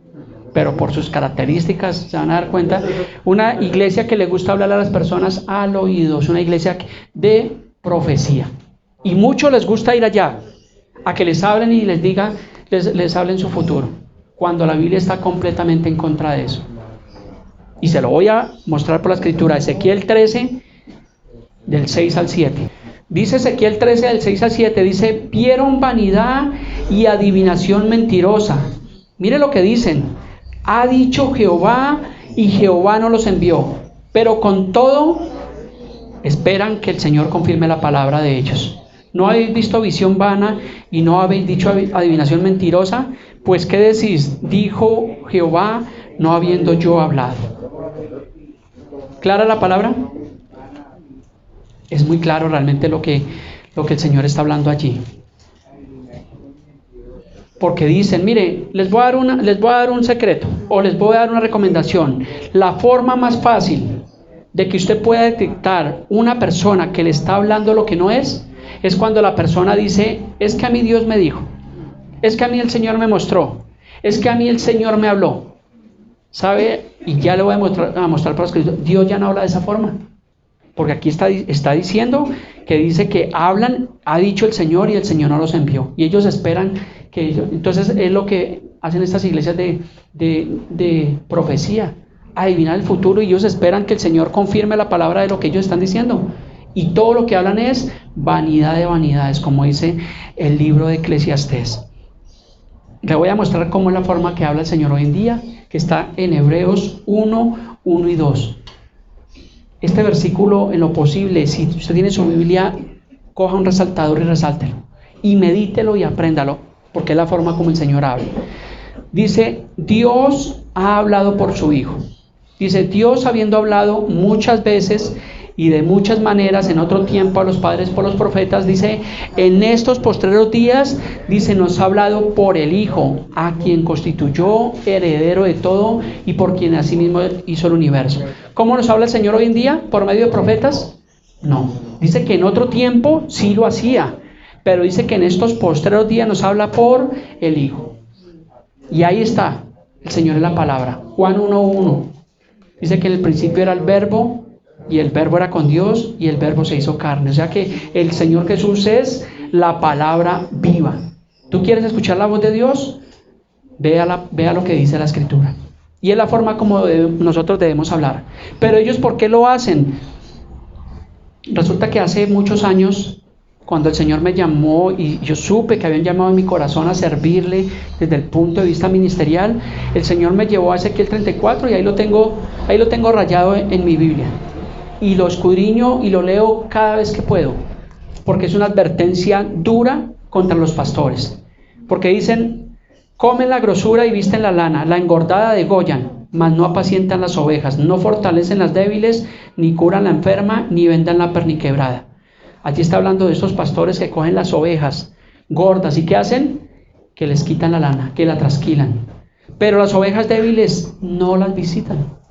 pero por sus características se van a dar cuenta, una iglesia que le gusta hablar a las personas al oído, es una iglesia de profecía. Y mucho les gusta ir allá, a que les hablen y les digan, les hablen su futuro, cuando la Biblia está completamente en contra de eso. Y se lo voy a mostrar por la escritura, Ezequiel 13, del 6 al 7. Dice Ezequiel 13, del 6 al 7, dice, vieron vanidad y adivinación mentirosa. Mire lo que dicen, ha dicho Jehová y Jehová no los envió, pero con todo esperan que el Señor confirme la palabra de ellos. ¿No habéis visto visión vana y no habéis dicho adivinación mentirosa? Pues ¿qué decís? Dijo Jehová, no habiendo yo hablado. ¿Clara la palabra? Es muy claro realmente lo que el Señor está hablando allí. Porque dicen, mire, les voy a dar un secreto o les voy a dar una recomendación. La forma más fácil de que usted pueda detectar una persona que le está hablando lo que no es cuando la persona dice, es que a mí Dios me dijo, es que a mí el Señor me mostró, es que a mí el Señor me habló. ¿Sabe? Y ya le voy a mostrar por escrito, Dios ya no habla de esa forma. Porque aquí está diciendo que dice que hablan, ha dicho el Señor y el Señor no los envió. Y ellos esperan que ellos... Entonces es lo que hacen estas iglesias de profecía, adivinar el futuro, y ellos esperan que el Señor confirme la palabra de lo que ellos están diciendo. Y todo lo que hablan es vanidad de vanidades, como dice el libro de Eclesiastés. Le voy a mostrar cómo es la forma que habla el Señor hoy en día, que está en Hebreos 1, 1 y 2. Este versículo, en lo posible, si usted tiene su Biblia, coja un resaltador y resáltelo. Y medítelo y apréndalo, porque es la forma como el Señor habla. Dice, Dios ha hablado por su Hijo. Dice, Dios habiendo hablado muchas veces y de muchas maneras en otro tiempo a los padres por los profetas, dice, en estos postreros días, dice, nos ha hablado por el Hijo, a quien constituyó heredero de todo y por quien asimismo hizo el universo. ¿Cómo nos habla el Señor hoy en día? ¿Por medio de profetas? No. Dice que en otro tiempo sí lo hacía, pero dice que en estos postreros días nos habla por el Hijo. Y ahí está el Señor en la palabra. Juan 1:1 dice que en el principio era el Verbo, y el Verbo era con Dios, y el Verbo se hizo carne. O sea que el Señor Jesús es la palabra viva. ¿Tú quieres escuchar la voz de Dios? Vea lo que dice la Escritura. Y es la forma como nosotros debemos hablar. Pero ellos, ¿por qué lo hacen? Resulta que hace muchos años, cuando el Señor me llamó y yo supe que habían llamado en mi corazón a servirle desde el punto de vista ministerial, el Señor me llevó a Ezequiel 34 y ahí lo tengo rayado en mi Biblia. Y lo escudriño y lo leo cada vez que puedo, porque es una advertencia dura contra los pastores. Porque dicen, comen la grosura y visten la lana, la engordada degollan, mas no apacientan las ovejas, no fortalecen las débiles, ni curan la enferma, ni vendan la perniquebrada. Allí está hablando de esos pastores que cogen las ovejas gordas, ¿y qué hacen? Que les quitan la lana, que la trasquilan. Pero las ovejas débiles no las visitan.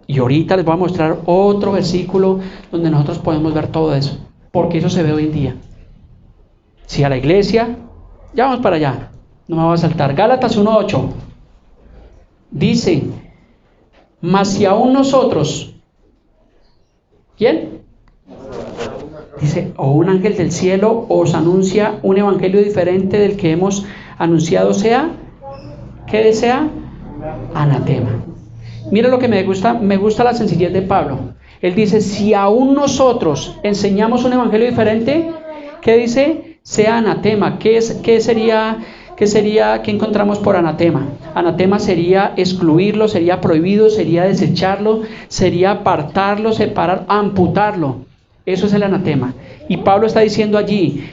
Y ahorita les voy a mostrar otro versículo donde nosotros podemos ver todo eso, porque eso se ve hoy en día. Si a la iglesia, ya vamos para allá, no me voy a saltar. Gálatas 1:8 dice, mas si aún nosotros, ¿quién? Dice, o un ángel del cielo os anuncia un evangelio diferente del que hemos anunciado, sea, ¿qué desea? Anatema. Mira lo que me gusta la sencillez de Pablo. Él dice, si aún nosotros enseñamos un evangelio diferente, ¿qué dice? Sea anatema. ¿Qué sería, qué encontramos por anatema? Anatema sería excluirlo, sería prohibido, sería desecharlo, sería apartarlo, separar, amputarlo. Eso es el anatema. Y Pablo está diciendo allí,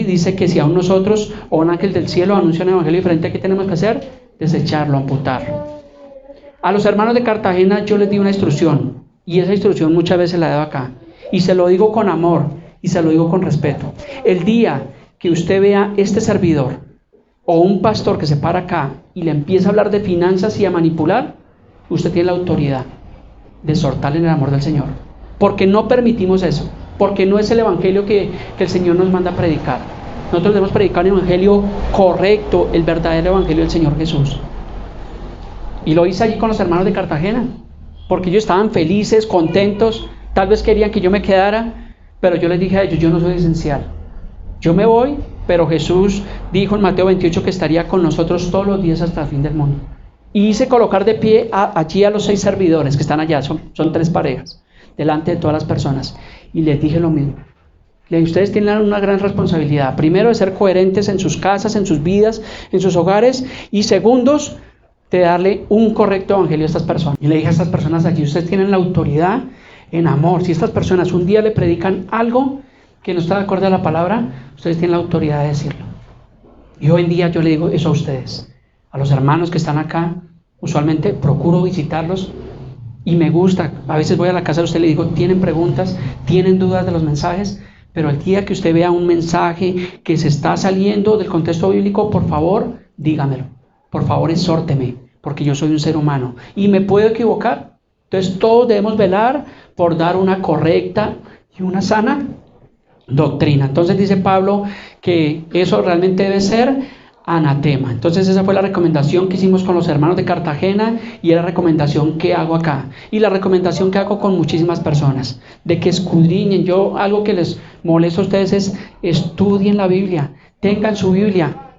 dice que si aún nosotros o un ángel del cielo anuncia un evangelio diferente, ¿qué tenemos que hacer? Desecharlo, amputarlo. A los hermanos de Cartagena yo les di una instrucción, y esa instrucción muchas veces la he dado acá, y se lo digo con amor y se lo digo con respeto. El día que usted vea este servidor o un pastor que se para acá y le empieza a hablar de finanzas y a manipular, usted tiene la autoridad de exhortarle en el amor del Señor, porque no permitimos eso, porque no es el evangelio que el Señor nos manda a predicar. Nosotros debemos predicar un evangelio correcto, el verdadero evangelio del Señor Jesús. Y lo hice allí con los hermanos de Cartagena, porque ellos estaban felices, contentos, tal vez querían que yo me quedara, pero yo les dije a ellos, yo no soy esencial. Yo me voy, pero Jesús dijo en Mateo 28 que estaría con nosotros todos los días hasta el fin del mundo. Y hice colocar de pie allí a los 6 servidores que están allá, son 3 parejas, delante de todas las personas. Y les dije lo mismo. Ustedes tienen una gran responsabilidad. Primero, de ser coherentes en sus casas, en sus vidas, en sus hogares. Y segundos, de darle un correcto evangelio a estas personas. Y le dije a estas personas aquí, ustedes tienen la autoridad en amor. Si estas personas un día le predican algo que no está de acuerdo a la palabra, ustedes tienen la autoridad de decirlo. Y hoy en día yo le digo eso a ustedes. A los hermanos que están acá, usualmente procuro visitarlos. Y me gusta, a veces voy a la casa de usted y le digo, ¿tienen preguntas? ¿Tienen dudas de los mensajes? Pero el día que usted vea un mensaje que se está saliendo del contexto bíblico, por favor, dígamelo. Por favor, exhórteme, porque yo soy un ser humano y me puedo equivocar. Entonces todos debemos velar por dar una correcta y una sana doctrina. Entonces dice Pablo que eso realmente debe ser anatema. Entonces esa fue la recomendación que hicimos con los hermanos de Cartagena y es la recomendación que hago acá y la recomendación que hago con muchísimas personas, de que escudriñen. Yo algo que les molesta a ustedes es: estudien la Biblia, tengan su Biblia,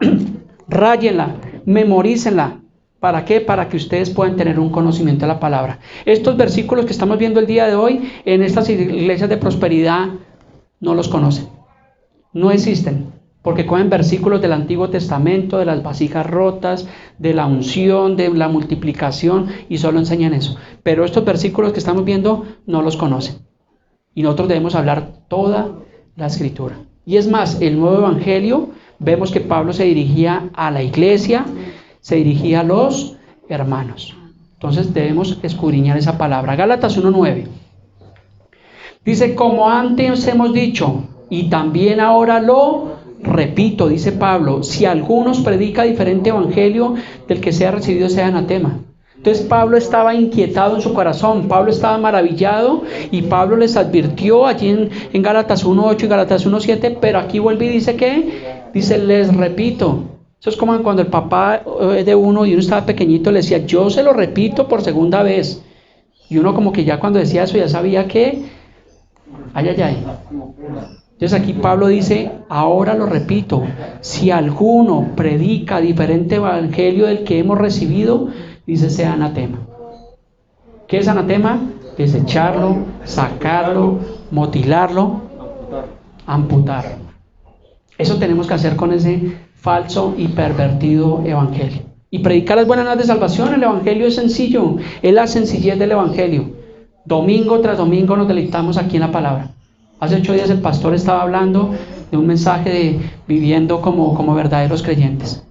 ráyenla, memorícenla. ¿Para qué? Para que ustedes puedan tener un conocimiento de la palabra. Estos versículos que estamos viendo el día de hoy en estas iglesias de prosperidad no los conocen, no existen, porque cogen versículos del Antiguo Testamento, de las vasijas rotas, de la unción, de la multiplicación, y solo enseñan eso. Pero estos versículos que estamos viendo no los conocen. Y nosotros debemos hablar toda la Escritura. Y es más, el nuevo Evangelio, vemos que Pablo se dirigía a la iglesia, se dirigía a los hermanos. Entonces debemos escudriñar esa palabra. Gálatas 1:9. Dice: como antes hemos dicho, y también ahora lo repito, dice Pablo, si algunos predica diferente evangelio del que sea recibido, sea anatema. Entonces Pablo estaba inquietado en su corazón, Pablo estaba maravillado y Pablo les advirtió allí en Gálatas 1:8 y Gálatas 1:7, pero aquí vuelve y dice que, dice, les repito. Eso es como cuando el papá de uno y uno estaba pequeñito le decía: yo se lo repito por segunda vez. Y uno como que ya cuando decía eso ya sabía que, ay. Entonces aquí Pablo dice: ahora lo repito, si alguno predica diferente evangelio del que hemos recibido, dice, sea anatema. ¿Qué es anatema? Desecharlo, sacarlo, mutilarlo, amputarlo. Eso tenemos que hacer con ese falso y pervertido evangelio. Y predicar las buenas nuevas de salvación. El evangelio es sencillo, es la sencillez del evangelio. Domingo tras domingo nos deleitamos aquí en la palabra. Hace 8 días el pastor estaba hablando de un mensaje de viviendo como verdaderos creyentes.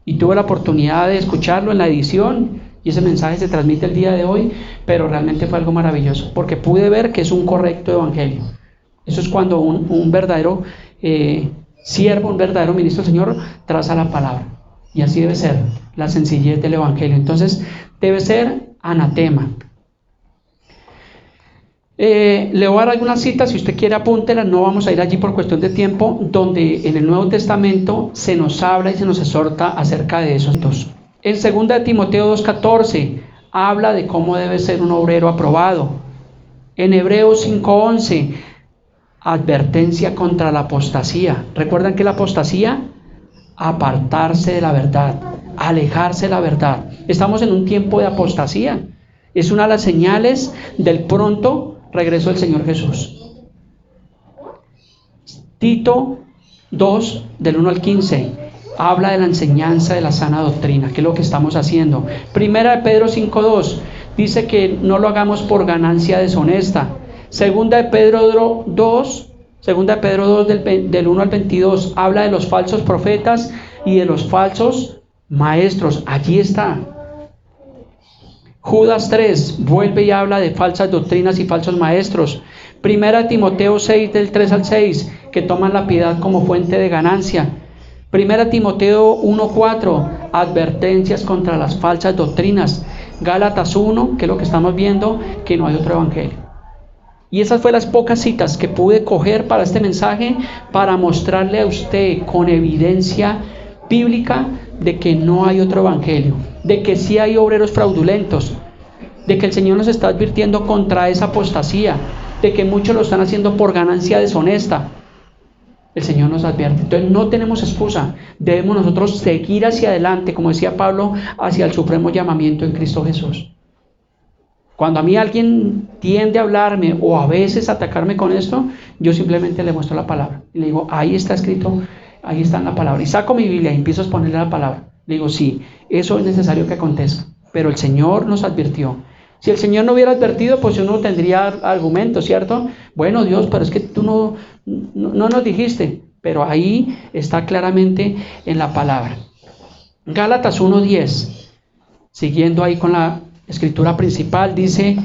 Y tuve la oportunidad de escucharlo en la edición y ese mensaje se transmite el día de hoy, pero realmente fue algo maravilloso porque pude ver que es un correcto evangelio. Eso es cuando un verdadero siervo, un verdadero ministro del Señor traza la palabra. Y así debe ser la sencillez del evangelio. Entonces debe ser anatema. Le voy a dar algunas citas, si usted quiere apúntelas, no vamos a ir allí por cuestión de tiempo, donde en el Nuevo Testamento se nos habla y se nos exhorta acerca de esos dos. En 2 Timoteo 2:14 habla de cómo debe ser un obrero aprobado. En Hebreos 5:11, advertencia contra la apostasía. ¿Recuerdan que la apostasía? Apartarse de la verdad, alejarse de la verdad. Estamos en un tiempo de apostasía. Es una de las señales del pronto regreso del Señor Jesús. Tito 2, del 1 al 15, habla de la enseñanza de la sana doctrina, que es lo que estamos haciendo. Primera de Pedro 5:2 dice que no lo hagamos por ganancia deshonesta. Segunda de Pedro 2 del 1 al 22 habla de los falsos profetas y de los falsos maestros. Allí está. Judas 3 vuelve y habla de falsas doctrinas y falsos maestros. Primera Timoteo 6 del 3 al 6, que toman la piedad como fuente de ganancia. Primera Timoteo 1:4, advertencias contra las falsas doctrinas. Gálatas 1, que es lo que estamos viendo, que no hay otro evangelio. Y esas fueron las pocas citas que pude coger para este mensaje, para mostrarle a usted con evidencia bíblica de que no hay otro evangelio, de que sí hay obreros fraudulentos, de que el Señor nos está advirtiendo contra esa apostasía, de que muchos lo están haciendo por ganancia deshonesta. El Señor nos advierte. Entonces no tenemos excusa, debemos nosotros seguir hacia adelante, como decía Pablo, hacia el supremo llamamiento en Cristo Jesús. Cuando a mí alguien tiende a hablarme o a veces atacarme con esto, yo simplemente le muestro la palabra y le digo, ahí está escrito, ahí está en la palabra, y saco mi Biblia y empiezo a exponerle la palabra. Le digo, sí, eso es necesario que acontezca, pero el Señor nos advirtió. Si el Señor no hubiera advertido, pues uno tendría argumentos, ¿cierto? Bueno, Dios, pero es que tú no nos dijiste, pero ahí está claramente en la palabra. Gálatas 1:10, siguiendo ahí con la escritura principal, dice,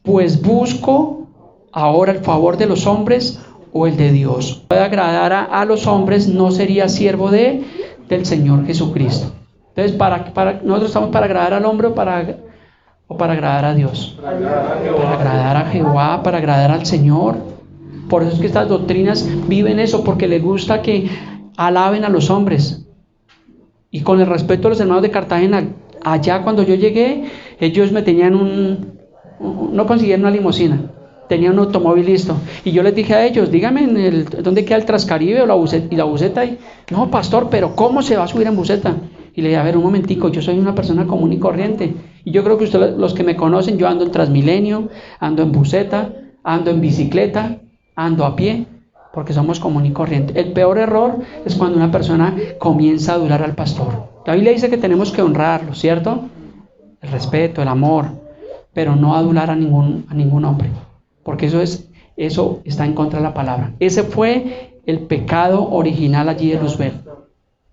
pues busco ahora el favor de los hombres o el de Dios. Puede agradar a los hombres, no sería siervo del Señor Jesucristo. Entonces, nosotros estamos para agradar al hombre o para agradar a Dios. Para agradar a Jehová, para agradar al Señor. Por eso es que estas doctrinas viven eso, porque les gusta que alaben a los hombres. Y con el respeto a los hermanos de Cartagena, allá cuando yo llegué, ellos me tenían no consiguieron una limusina, tenían un automóvil listo. Y yo les dije a ellos, díganme dónde queda el Transcaribe o la buseta. Y la buseta ahí, no, pastor, pero ¿cómo se va a subir en buseta? Y le dije, a ver, un momentico, yo soy una persona común y corriente. Y yo creo que ustedes, los que me conocen, yo ando en Transmilenio, ando en buseta, ando en bicicleta, ando a pie, porque somos común y corriente. El peor error es cuando una persona comienza a adular al pastor. La Biblia dice que tenemos que honrarlo, ¿cierto? El respeto, el amor, pero no adular a ningún hombre, porque eso está en contra de la palabra. Ese fue el pecado original allí de Luzbel,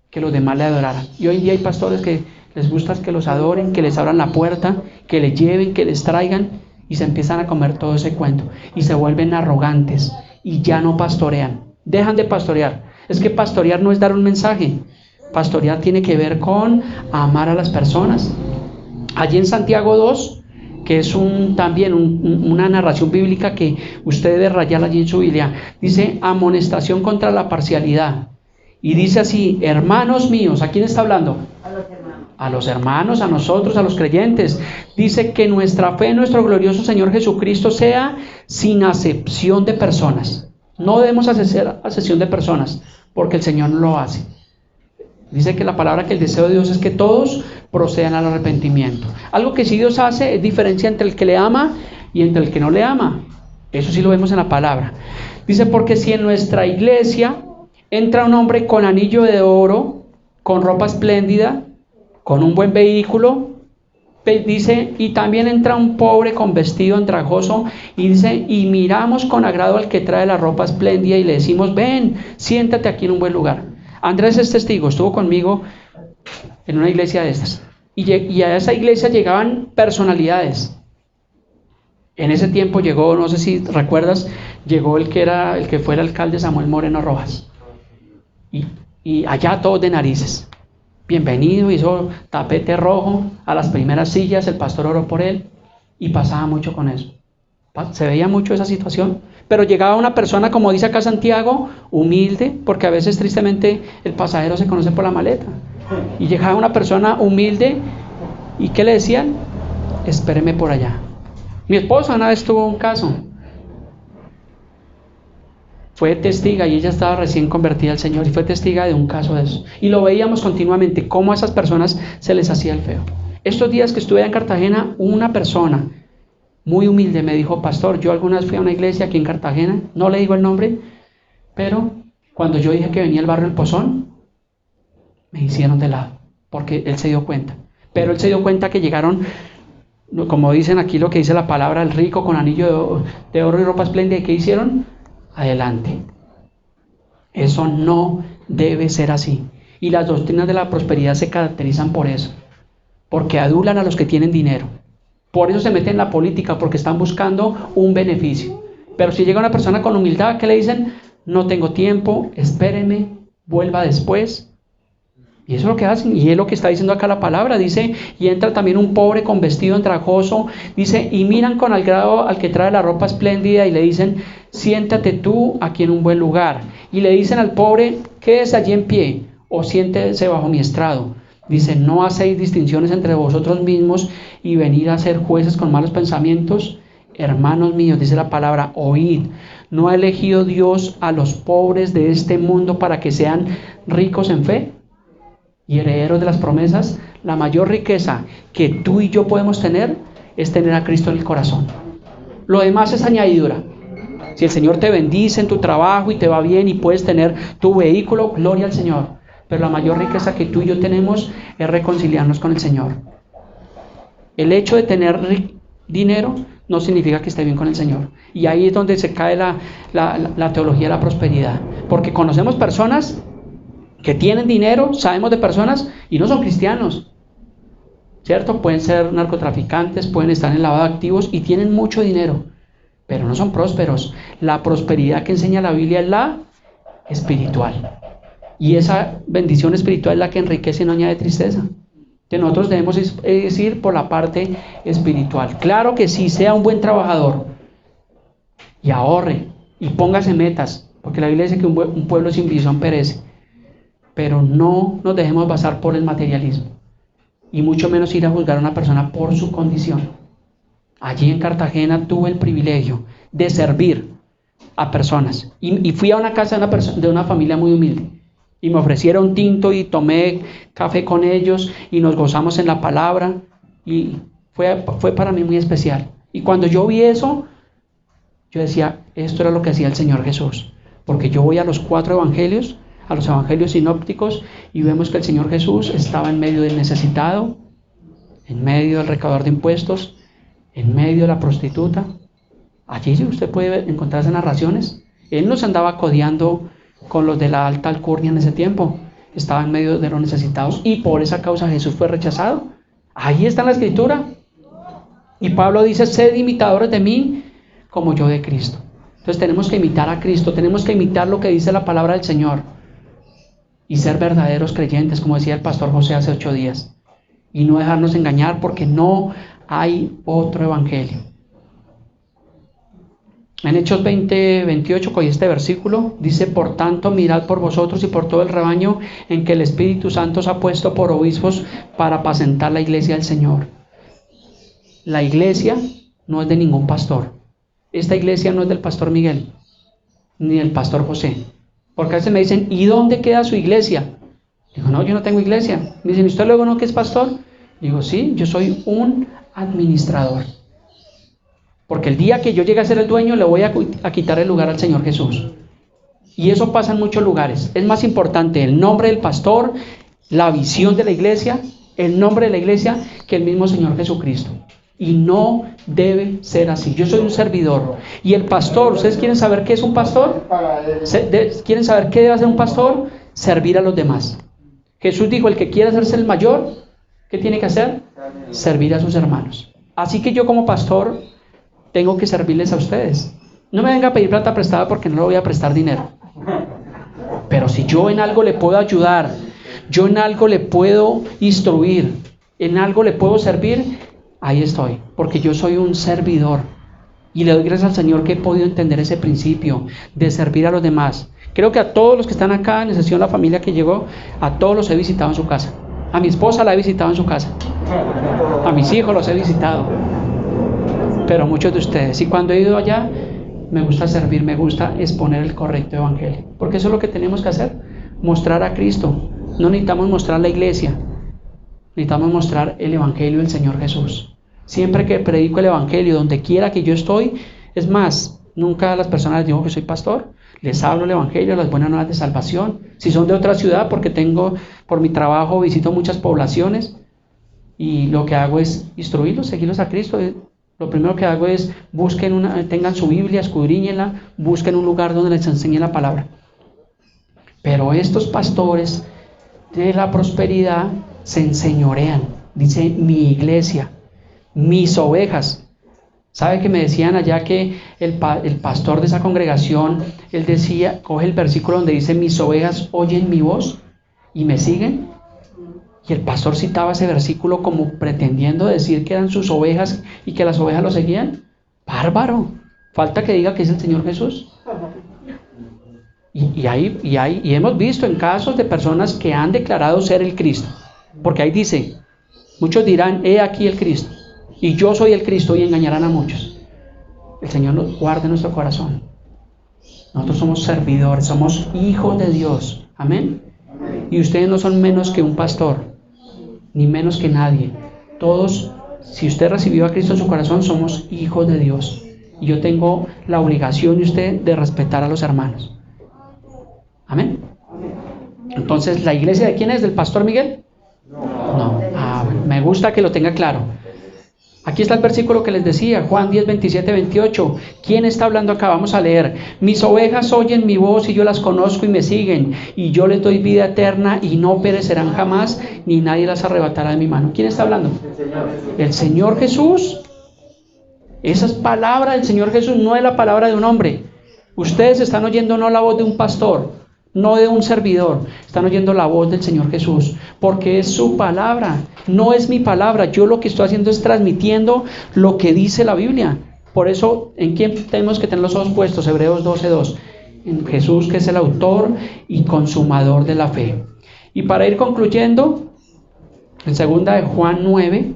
que los demás le adoraran. Y hoy en día hay pastores que les gusta que los adoren, que les abran la puerta, que les lleven, que les traigan, y se empiezan a comer todo ese cuento, y se vuelven arrogantes, y ya no pastorean, dejan de pastorear. Es que pastorear no es dar un mensaje, pastorear tiene que ver con amar a las personas. Allí en Santiago 2, que es también una narración bíblica que usted debe rayar allí en su Biblia, dice amonestación contra la parcialidad, y dice así, hermanos míos, ¿a quién está hablando? A los hermanos, a nosotros, a los creyentes. Dice que nuestra fe en nuestro glorioso Señor Jesucristo sea sin acepción de personas. No debemos hacer acepción de personas, porque el Señor no lo hace. Dice que la palabra, que el deseo de Dios es que todos procedan al arrepentimiento. Algo que sí Dios hace es diferencia entre el que le ama y entre el que no le ama. Eso sí lo vemos en la palabra. Dice, porque si en nuestra iglesia entra un hombre con anillo de oro, con ropa espléndida, con un buen vehículo, dice, y también entra un pobre con vestido andrajoso, y dice, y miramos con agrado al que trae la ropa espléndida y le decimos, ven, siéntate aquí en un buen lugar. Andrés es testigo, estuvo conmigo en una iglesia de estas, y a esa iglesia llegaban personalidades. En ese tiempo llegó, no sé si recuerdas, llegó el que fue el alcalde, Samuel Moreno Rojas, y allá todos de narices. Bienvenido, hizo tapete rojo a las primeras sillas, el pastor oró por él, y pasaba mucho con eso. Se veía mucho esa situación, pero llegaba una persona, como dice acá Santiago, humilde, porque a veces tristemente el pasajero se conoce por la maleta, y llegaba una persona humilde, ¿y qué le decían? Espéreme por allá. Mi esposa una vez tuvo un caso, fue testiga, y ella estaba recién convertida al Señor, y fue testiga de un caso de eso, y lo veíamos continuamente, cómo a esas personas se les hacía el feo. Estos días que estuve en Cartagena, una persona muy humilde me dijo, pastor, yo alguna vez fui a una iglesia aquí en Cartagena, no le digo el nombre, pero cuando yo dije que venía el barrio El Pozón, me hicieron de lado, porque él se dio cuenta, pero él se dio cuenta que llegaron, como dicen aquí lo que dice la palabra, el rico con anillo de oro y ropa espléndida, ¿y qué hicieron? Adelante. Eso no debe ser así, y las doctrinas de la prosperidad se caracterizan por eso, porque adulan a los que tienen dinero. Por eso se meten en la política, porque están buscando un beneficio. Pero si llega una persona con humildad, ¿qué le dicen? No tengo tiempo, espéreme, vuelva después. Y eso es lo que hacen, y es lo que está diciendo acá la palabra. Dice, y entra también un pobre con vestido andrajoso, dice, y miran con agrado al que trae la ropa espléndida, y le dicen, siéntate tú aquí en un buen lugar. Y le dicen al pobre, quédese allí en pie, o siéntese bajo mi estrado. Dice, no hacéis distinciones entre vosotros mismos y venid a ser jueces con malos pensamientos. Hermanos míos, dice la palabra, oíd, ¿no ha elegido Dios a los pobres de este mundo para que sean ricos en fe y herederos de las promesas? La mayor riqueza que tú y yo podemos tener es tener a Cristo en el corazón. Lo demás es añadidura. Si el Señor te bendice en tu trabajo y te va bien y puedes tener tu vehículo, gloria al Señor. Pero la mayor riqueza que tú y yo tenemos es reconciliarnos con el Señor. El hecho de tener dinero no significa que esté bien con el Señor. Y ahí es donde se cae la teología de la prosperidad. Porque conocemos personas que tienen dinero, sabemos de personas y no son cristianos, ¿cierto? Pueden ser narcotraficantes, pueden estar en lavado de activos y tienen mucho dinero. pero no son prósperos. La prosperidad que enseña la Biblia es la espiritual. Y esa bendición espiritual es la que enriquece y no añade tristeza. Que nosotros debemos ir por la parte espiritual. Claro que sí, sea un buen trabajador y ahorre y póngase metas, porque la Biblia dice que un pueblo sin visión perece. Pero no nos dejemos basar por el materialismo y mucho menos ir a juzgar a una persona por su condición. Allí en Cartagena tuve el privilegio de servir a personas y fui a una casa de una familia muy humilde y me ofrecieron tinto y tomé café con ellos y nos gozamos en la palabra y fue para mí muy especial. Y cuando yo vi eso, yo decía, esto era lo que hacía el Señor Jesús, porque yo voy a los 4 evangelios, a los evangelios sinópticos, y vemos que el Señor Jesús estaba en medio del necesitado, en medio del recaudador de impuestos, en medio de la prostituta. Allí usted puede encontrar esas narraciones. Él no se andaba codeando con los de la alta alcurnia en ese tiempo, estaba en medio de los necesitados y por esa causa Jesús fue rechazado. Ahí está en la escritura. Y Pablo dice, sed imitadores de mí como yo de Cristo. Entonces tenemos que imitar a Cristo, tenemos que imitar lo que dice la palabra del Señor y ser verdaderos creyentes, como decía el pastor José hace 8 días, y no dejarnos engañar porque no hay otro evangelio. En Hechos 20:28, con este versículo, dice, por tanto, mirad por vosotros y por todo el rebaño en que el Espíritu Santo os ha puesto por obispos para apacentar la iglesia del Señor. La iglesia no es de ningún pastor. Esta iglesia no es del pastor Miguel, ni del pastor José. Porque a veces me dicen, ¿y dónde queda su iglesia? Digo, no, yo no tengo iglesia. Me dicen, ¿y usted luego no que es pastor? Digo, sí, yo soy un administrador. Porque el día que yo llegue a ser el dueño, le voy a quitar el lugar al Señor Jesús. Y eso pasa en muchos lugares. Es más importante el nombre del pastor, la visión de la iglesia, el nombre de la iglesia, que el mismo Señor Jesucristo. Y no debe ser así. Yo soy un servidor. Y el pastor, ¿ustedes quieren saber qué es un pastor? ¿Quieren saber qué debe hacer un pastor? Servir a los demás. Jesús dijo, el que quiera hacerse el mayor, ¿qué tiene que hacer? Servir a sus hermanos. Así que yo como pastor tengo que servirles a ustedes. No me venga a pedir plata prestada porque no le voy a prestar dinero. Pero si yo en algo le puedo ayudar, yo en algo le puedo instruir, en algo le puedo servir, ahí estoy, porque yo soy un servidor. Y le doy gracias al Señor que he podido entender ese principio de servir a los demás. Creo que a todos los que están acá en sesión, la familia que llegó, a todos los he visitado en su casa. A mi esposa la he visitado en su casa. A mis hijos los he visitado. Pero muchos de ustedes, y cuando he ido allá, me gusta servir, me gusta exponer el correcto evangelio, porque eso es lo que tenemos que hacer, mostrar a Cristo. No necesitamos mostrar la iglesia, necesitamos mostrar el evangelio del Señor Jesús. Siempre que predico el evangelio, donde quiera que yo estoy, es más, nunca a las personas les digo que soy pastor, les hablo el evangelio, las buenas nuevas de salvación. Si son de otra ciudad, porque por mi trabajo visito muchas poblaciones, y lo que hago es instruirlos, seguirlos a Cristo. Lo primero que hago es tengan su Biblia, escudriñenla, busquen un lugar donde les enseñe la palabra. Pero estos pastores de la prosperidad se enseñorean. Dice mi iglesia, mis ovejas. ¿Sabe que me decían allá que el pastor de esa congregación, él decía, coge el versículo donde dice mis ovejas oyen mi voz y me siguen? Y el pastor citaba ese versículo como pretendiendo decir que eran sus ovejas y que las ovejas lo seguían. ¡Bárbaro! Falta que diga que es el Señor Jesús. Y hemos visto en casos de personas que han declarado ser el Cristo. Porque ahí dice, muchos dirán, he aquí el Cristo. Y yo soy el Cristo, y engañarán a muchos. El Señor nos guarde nuestro corazón. Nosotros somos servidores, somos hijos de Dios. Amén. Y ustedes no son menos que un pastor, ni menos que nadie. Todos, si usted recibió a Cristo en su corazón, somos hijos de Dios. Y yo tengo la obligación de usted de respetar a los hermanos. Amén. Entonces, ¿la iglesia de quién es? ¿Del pastor Miguel? No. Bueno, me gusta que lo tenga claro. Aquí está el versículo que les decía, Juan 10, 27, 28. ¿Quién está hablando acá? Vamos a leer. Mis ovejas oyen mi voz y yo las conozco y me siguen. Y yo les doy vida eterna y no perecerán jamás, ni nadie las arrebatará de mi mano. ¿Quién está hablando? El Señor Jesús. Esa es palabra del Señor Jesús, no es la palabra de un hombre. Ustedes están oyendo no la voz de un pastor, no de un servidor, están oyendo la voz del Señor Jesús, porque es su palabra, no es mi palabra. Yo lo que estoy haciendo es transmitiendo lo que dice la Biblia. Por eso, ¿en quién tenemos que tener los ojos puestos? Hebreos 12:2. En Jesús, que es el autor y consumador de la fe. Y para ir concluyendo, en 2 de Juan 9,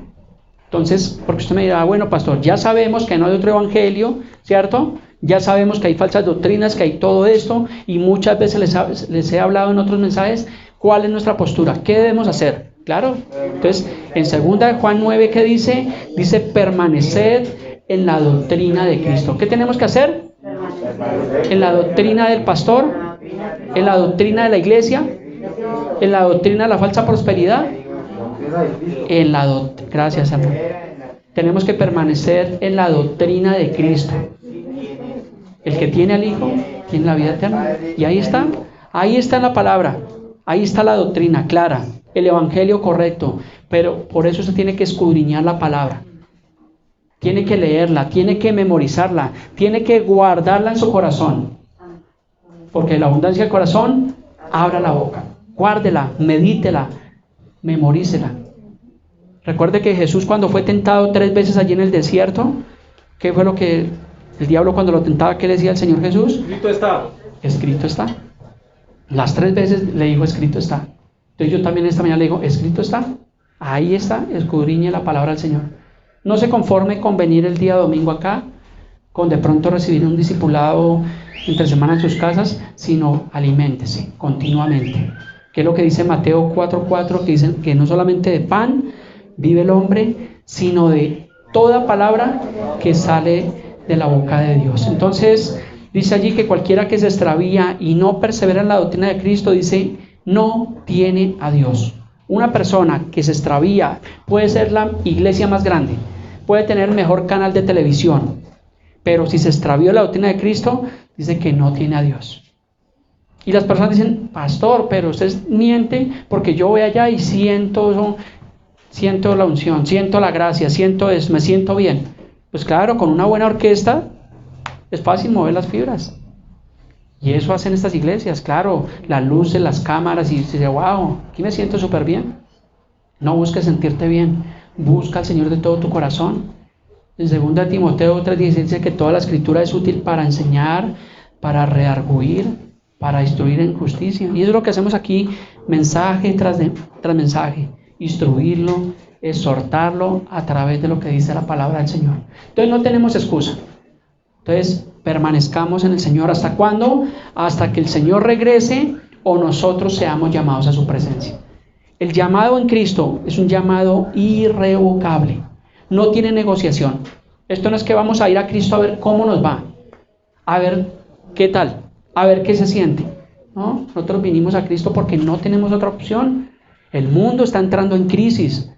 entonces, porque usted me dirá, bueno, pastor, ya sabemos que no hay otro evangelio, ¿cierto? Ya sabemos que hay falsas doctrinas, que hay todo esto, y muchas veces les he hablado en otros mensajes, ¿cuál es nuestra postura? ¿Qué debemos hacer? Claro. Entonces, en 2 de Juan 9, ¿qué dice? Dice, permaneced en la doctrina de Cristo. ¿Qué tenemos que hacer? En la doctrina del pastor, en la doctrina de la iglesia, en la doctrina de la falsa prosperidad, gracias, amor. Tenemos que permanecer en la doctrina de Cristo. El que tiene al Hijo tiene la vida eterna. Y ahí está la palabra, ahí está la doctrina clara, el evangelio correcto. Pero por eso se tiene que escudriñar la palabra. Tiene que leerla, tiene que memorizarla, tiene que guardarla en su corazón. Porque la abundancia del corazón, abra la boca. Guárdela, medítela, memorícela. Recuerde que Jesús, cuando fue tentado 3 veces allí en el desierto, ¿qué fue lo que el diablo cuando lo tentaba? ¿Qué le decía al Señor Jesús? Escrito está. Escrito está. Las 3 veces le dijo, escrito está. Entonces yo también esta mañana le digo, escrito está. Ahí está, escudriñe la palabra del Señor. No se conforme con venir el día domingo acá, con de pronto recibir un discipulado entre semana en sus casas, sino aliméntese continuamente. Que es lo que dice Mateo 4:4, que dice que no solamente de pan vive el hombre, sino de toda palabra que sale de la boca de Dios. Entonces, dice allí que cualquiera que se extravía y no persevera en la doctrina de Cristo, dice, no tiene a Dios. Una persona que se extravía puede ser la iglesia más grande, puede tener el mejor canal de televisión, pero si se extravió la doctrina de Cristo, dice que no tiene a Dios. Y las personas dicen, pastor, pero usted miente porque yo voy allá y siento la unción, siento la gracia, me siento bien. Pues claro, con una buena orquesta es fácil mover las fibras. Y eso hacen estas iglesias, claro, las luces, las cámaras, y dice, wow, aquí me siento súper bien. No busques sentirte bien, busca al Señor de todo tu corazón. En 2 Timoteo 3:16 dice que toda la escritura es útil para enseñar, para redarguir, para instruir en justicia. Y eso es lo que hacemos aquí, mensaje tras mensaje, instruirlo, exhortarlo a través de lo que dice la palabra del Señor. Entonces no tenemos excusa. Entonces permanezcamos en el Señor. ¿Hasta cuándo? Hasta que el Señor regrese o nosotros seamos llamados a su presencia. El llamado en Cristo es un llamado irrevocable. No tiene negociación. Esto no es que vamos a ir a Cristo a ver cómo nos va, a ver qué tal, a ver qué se siente. No, nosotros vinimos a Cristo porque no tenemos otra opción. El mundo está entrando en crisis.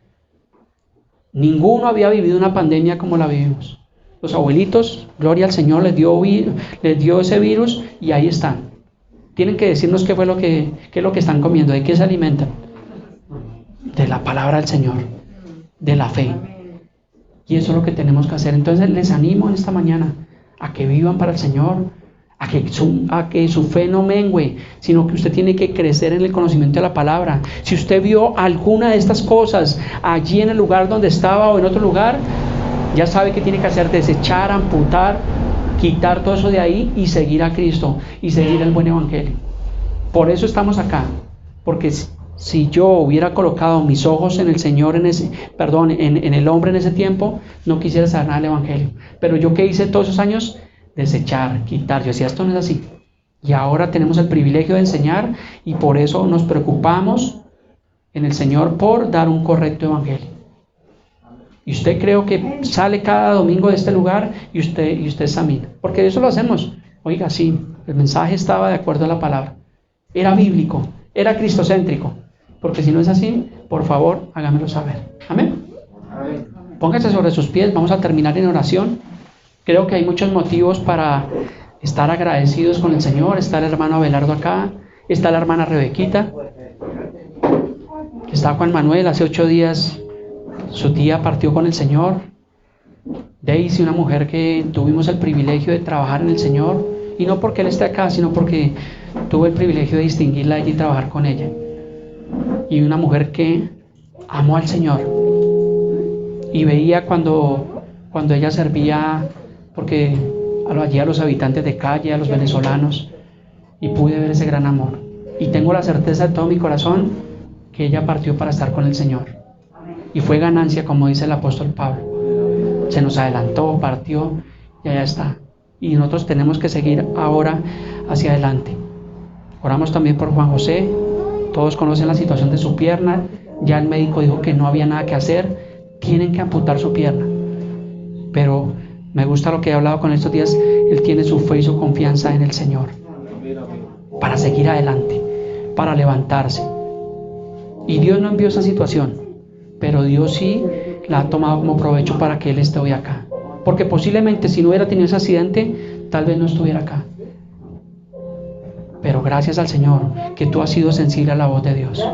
Ninguno había vivido una pandemia como la vivimos. Los abuelitos, gloria al Señor, les dio ese virus y ahí están. Tienen que decirnos qué es lo que están comiendo, de qué se alimentan. De la palabra del Señor, de la fe. Y eso es lo que tenemos que hacer. Entonces les animo en esta mañana a que vivan para el Señor, a que su fe no mengüe, sino que usted tiene que crecer en el conocimiento de la palabra. Si usted vio alguna de estas cosas allí en el lugar donde estaba o en otro lugar, ya sabe qué tiene que hacer: desechar, amputar, quitar todo eso de ahí y seguir a Cristo y seguir el buen evangelio. Por eso estamos acá, porque si yo hubiera colocado mis ojos en el Señor, en el hombre en ese tiempo, no quisiera saber nada del evangelio. Pero yo, ¿qué hice todos esos años? Desechar, quitar. Yo decía, esto no es así. Y ahora tenemos el privilegio de enseñar, y por eso nos preocupamos en el Señor por dar un correcto evangelio. Y usted, creo que sale cada domingo de este lugar y usted examina, porque eso lo hacemos. Oiga, sí, el mensaje estaba de acuerdo a la palabra, era bíblico, era cristocéntrico. Porque si no es así, por favor, hágamelo saber. Amén. Póngase sobre sus pies, vamos a terminar en oración. Creo que hay muchos motivos para estar agradecidos con el Señor. Está el hermano Abelardo acá, está la hermana Rebequita, está Juan Manuel. Hace 8 días su tía partió con el Señor. Daisy, una mujer que tuvimos el privilegio de trabajar en el Señor, y no porque Él esté acá, sino porque tuve el privilegio de distinguirla a ella y trabajar con ella. Y una mujer que amó al Señor, y veía cuando ella servía, porque allí a los habitantes de calle, a los venezolanos, y pude ver ese gran amor. Y tengo la certeza de todo mi corazón que ella partió para estar con el Señor. Y fue ganancia, como dice el apóstol Pablo. Se nos adelantó, partió y allá está. Y nosotros tenemos que seguir ahora hacia adelante. Oramos también por Juan José. Todos conocen la situación de su pierna. Ya el médico dijo que no había nada que hacer. Tienen que amputar su pierna. Pero me gusta lo que he hablado con estos días. Él tiene su fe y su confianza en el Señor para seguir adelante, para levantarse. Y Dios no envió esa situación, pero Dios sí la ha tomado como provecho para que Él esté hoy acá. Porque posiblemente si no hubiera tenido ese accidente, tal vez no estuviera acá. Pero gracias al Señor que tú has sido sensible a la voz de Dios.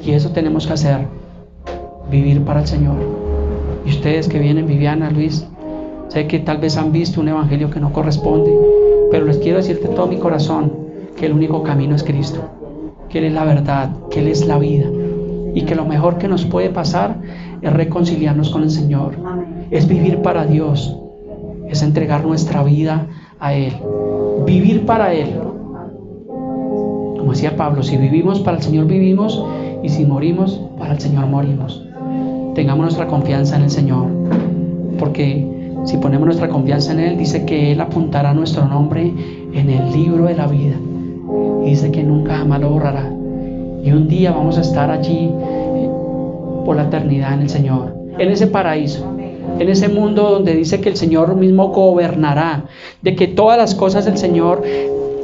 Y eso tenemos que hacer, vivir para el Señor. Y ustedes que vienen, Viviana, Luis, sé que tal vez han visto un evangelio que no corresponde, pero les quiero decir de todo mi corazón que el único camino es Cristo, que Él es la verdad, que Él es la vida, y que lo mejor que nos puede pasar es reconciliarnos con el Señor, es vivir para Dios, es entregar nuestra vida a Él, vivir para Él. Como decía Pablo, si vivimos para el Señor vivimos, y si morimos para el Señor morimos. Tengamos nuestra confianza en el Señor, porque si ponemos nuestra confianza en Él, dice que Él apuntará nuestro nombre en el libro de la vida, y dice que nunca jamás lo borrará. Y un día vamos a estar allí por la eternidad en el Señor, en ese paraíso, en ese mundo donde dice que el Señor mismo gobernará, de que todas las cosas del Señor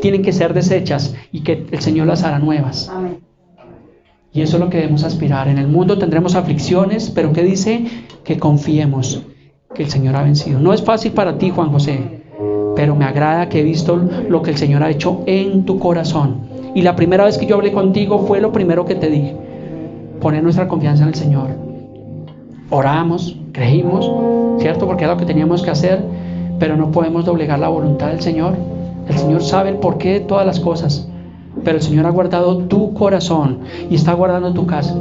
tienen que ser deshechas y que el Señor las hará nuevas. Amén. Y eso es lo que debemos aspirar. En el mundo tendremos aflicciones, pero ¿qué dice? Que confiemos que el Señor ha vencido. No es fácil para ti, Juan José, pero me agrada que he visto lo que el Señor ha hecho en tu corazón. Y la primera vez que yo hablé contigo fue lo primero que te dije: poner nuestra confianza en el Señor. Oramos, creímos, ¿cierto? Porque era lo que teníamos que hacer, pero no podemos doblegar la voluntad del Señor. El Señor sabe el porqué de todas las cosas, pero el Señor ha guardado tu corazón y está guardando tu casa.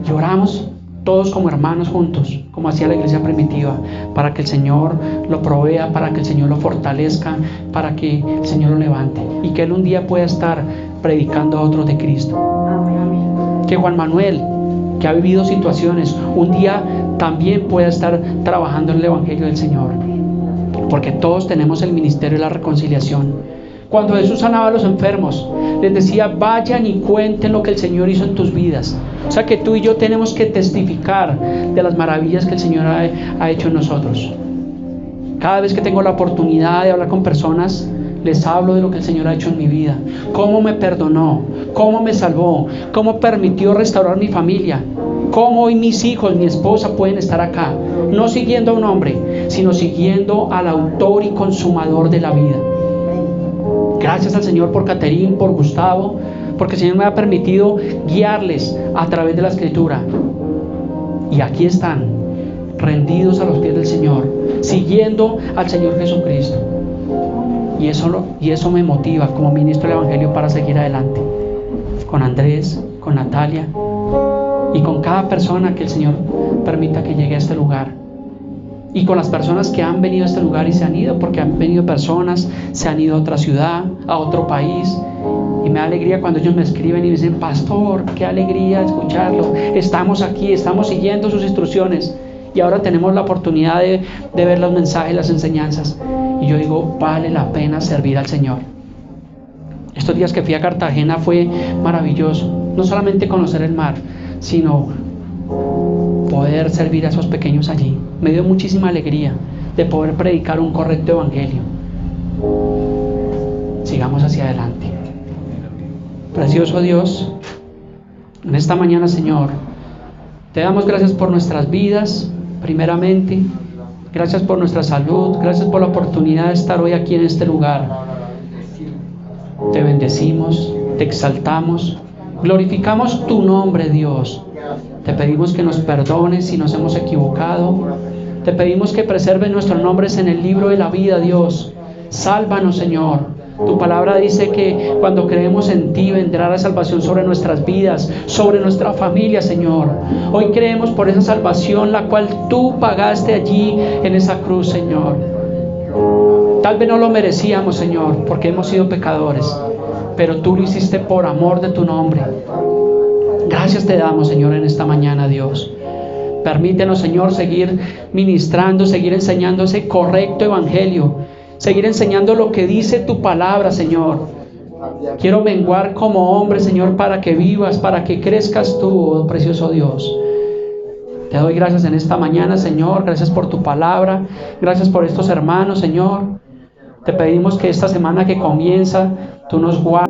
Y oramos todos como hermanos juntos, como hacía la iglesia primitiva, para que el Señor lo provea, para que el Señor lo fortalezca, para que el Señor lo levante y que Él un día pueda estar predicando a otros de Cristo. Que Juan Manuel, que ha vivido situaciones, un día también pueda estar trabajando en el Evangelio del Señor, porque todos tenemos el ministerio de la reconciliación. Cuando Jesús sanaba a los enfermos, les decía: vayan y cuenten lo que el Señor hizo en tus vidas. O sea que tú y yo tenemos que testificar de las maravillas que el Señor ha hecho en nosotros. Cada vez que tengo la oportunidad de hablar con personas, les hablo de lo que el Señor ha hecho en mi vida, cómo me perdonó, cómo me salvó, cómo permitió restaurar mi familia, cómo hoy mis hijos, mi esposa pueden estar acá, no siguiendo a un hombre, sino siguiendo al autor y consumador de la vida. Gracias al Señor por Caterín, por Gustavo, porque el Señor me ha permitido guiarles a través de la Escritura. Y aquí están, rendidos a los pies del Señor, siguiendo al Señor Jesucristo. Y eso me motiva como ministro del Evangelio para seguir adelante. Con Andrés, con Natalia y con cada persona que el Señor permita que llegue a este lugar. Y con las personas que han venido a este lugar y se han ido, porque han venido personas, se han ido a otra ciudad, a otro país. Y me da alegría cuando ellos me escriben y me dicen: pastor, qué alegría escucharlo. Estamos aquí, estamos siguiendo sus instrucciones. Y ahora tenemos la oportunidad de ver los mensajes, las enseñanzas. Y yo digo, vale la pena servir al Señor. Estos días que fui a Cartagena fue maravilloso. No solamente conocer el mar, sino poder servir a esos pequeños allí. Me dio muchísima alegría de poder predicar un correcto evangelio. Sigamos hacia adelante. Precioso Dios, en esta mañana, Señor, te damos gracias por nuestras vidas, primeramente. Gracias por nuestra salud, gracias por la oportunidad de estar hoy aquí en este lugar. Te bendecimos, te exaltamos, glorificamos tu nombre, Dios. Te pedimos que nos perdones si nos hemos equivocado. Te pedimos que preserves nuestros nombres en el libro de la vida, Dios. Sálvanos, Señor. Tu palabra dice que cuando creemos en ti vendrá la salvación sobre nuestras vidas, sobre nuestra familia, Señor. Hoy creemos por esa salvación la cual tú pagaste allí en esa cruz, Señor. Tal vez no lo merecíamos, Señor, porque hemos sido pecadores, pero tú lo hiciste por amor de tu nombre. Gracias te damos, Señor, en esta mañana, Dios. Permítenos, Señor, seguir ministrando, seguir enseñando ese correcto evangelio, seguir enseñando lo que dice tu palabra, Señor. Quiero menguar como hombre, Señor, para que vivas, para que crezcas tú, oh precioso Dios. Te doy gracias en esta mañana, Señor. Gracias por tu palabra. Gracias por estos hermanos, Señor. Te pedimos que esta semana que comienza, tú nos guardes.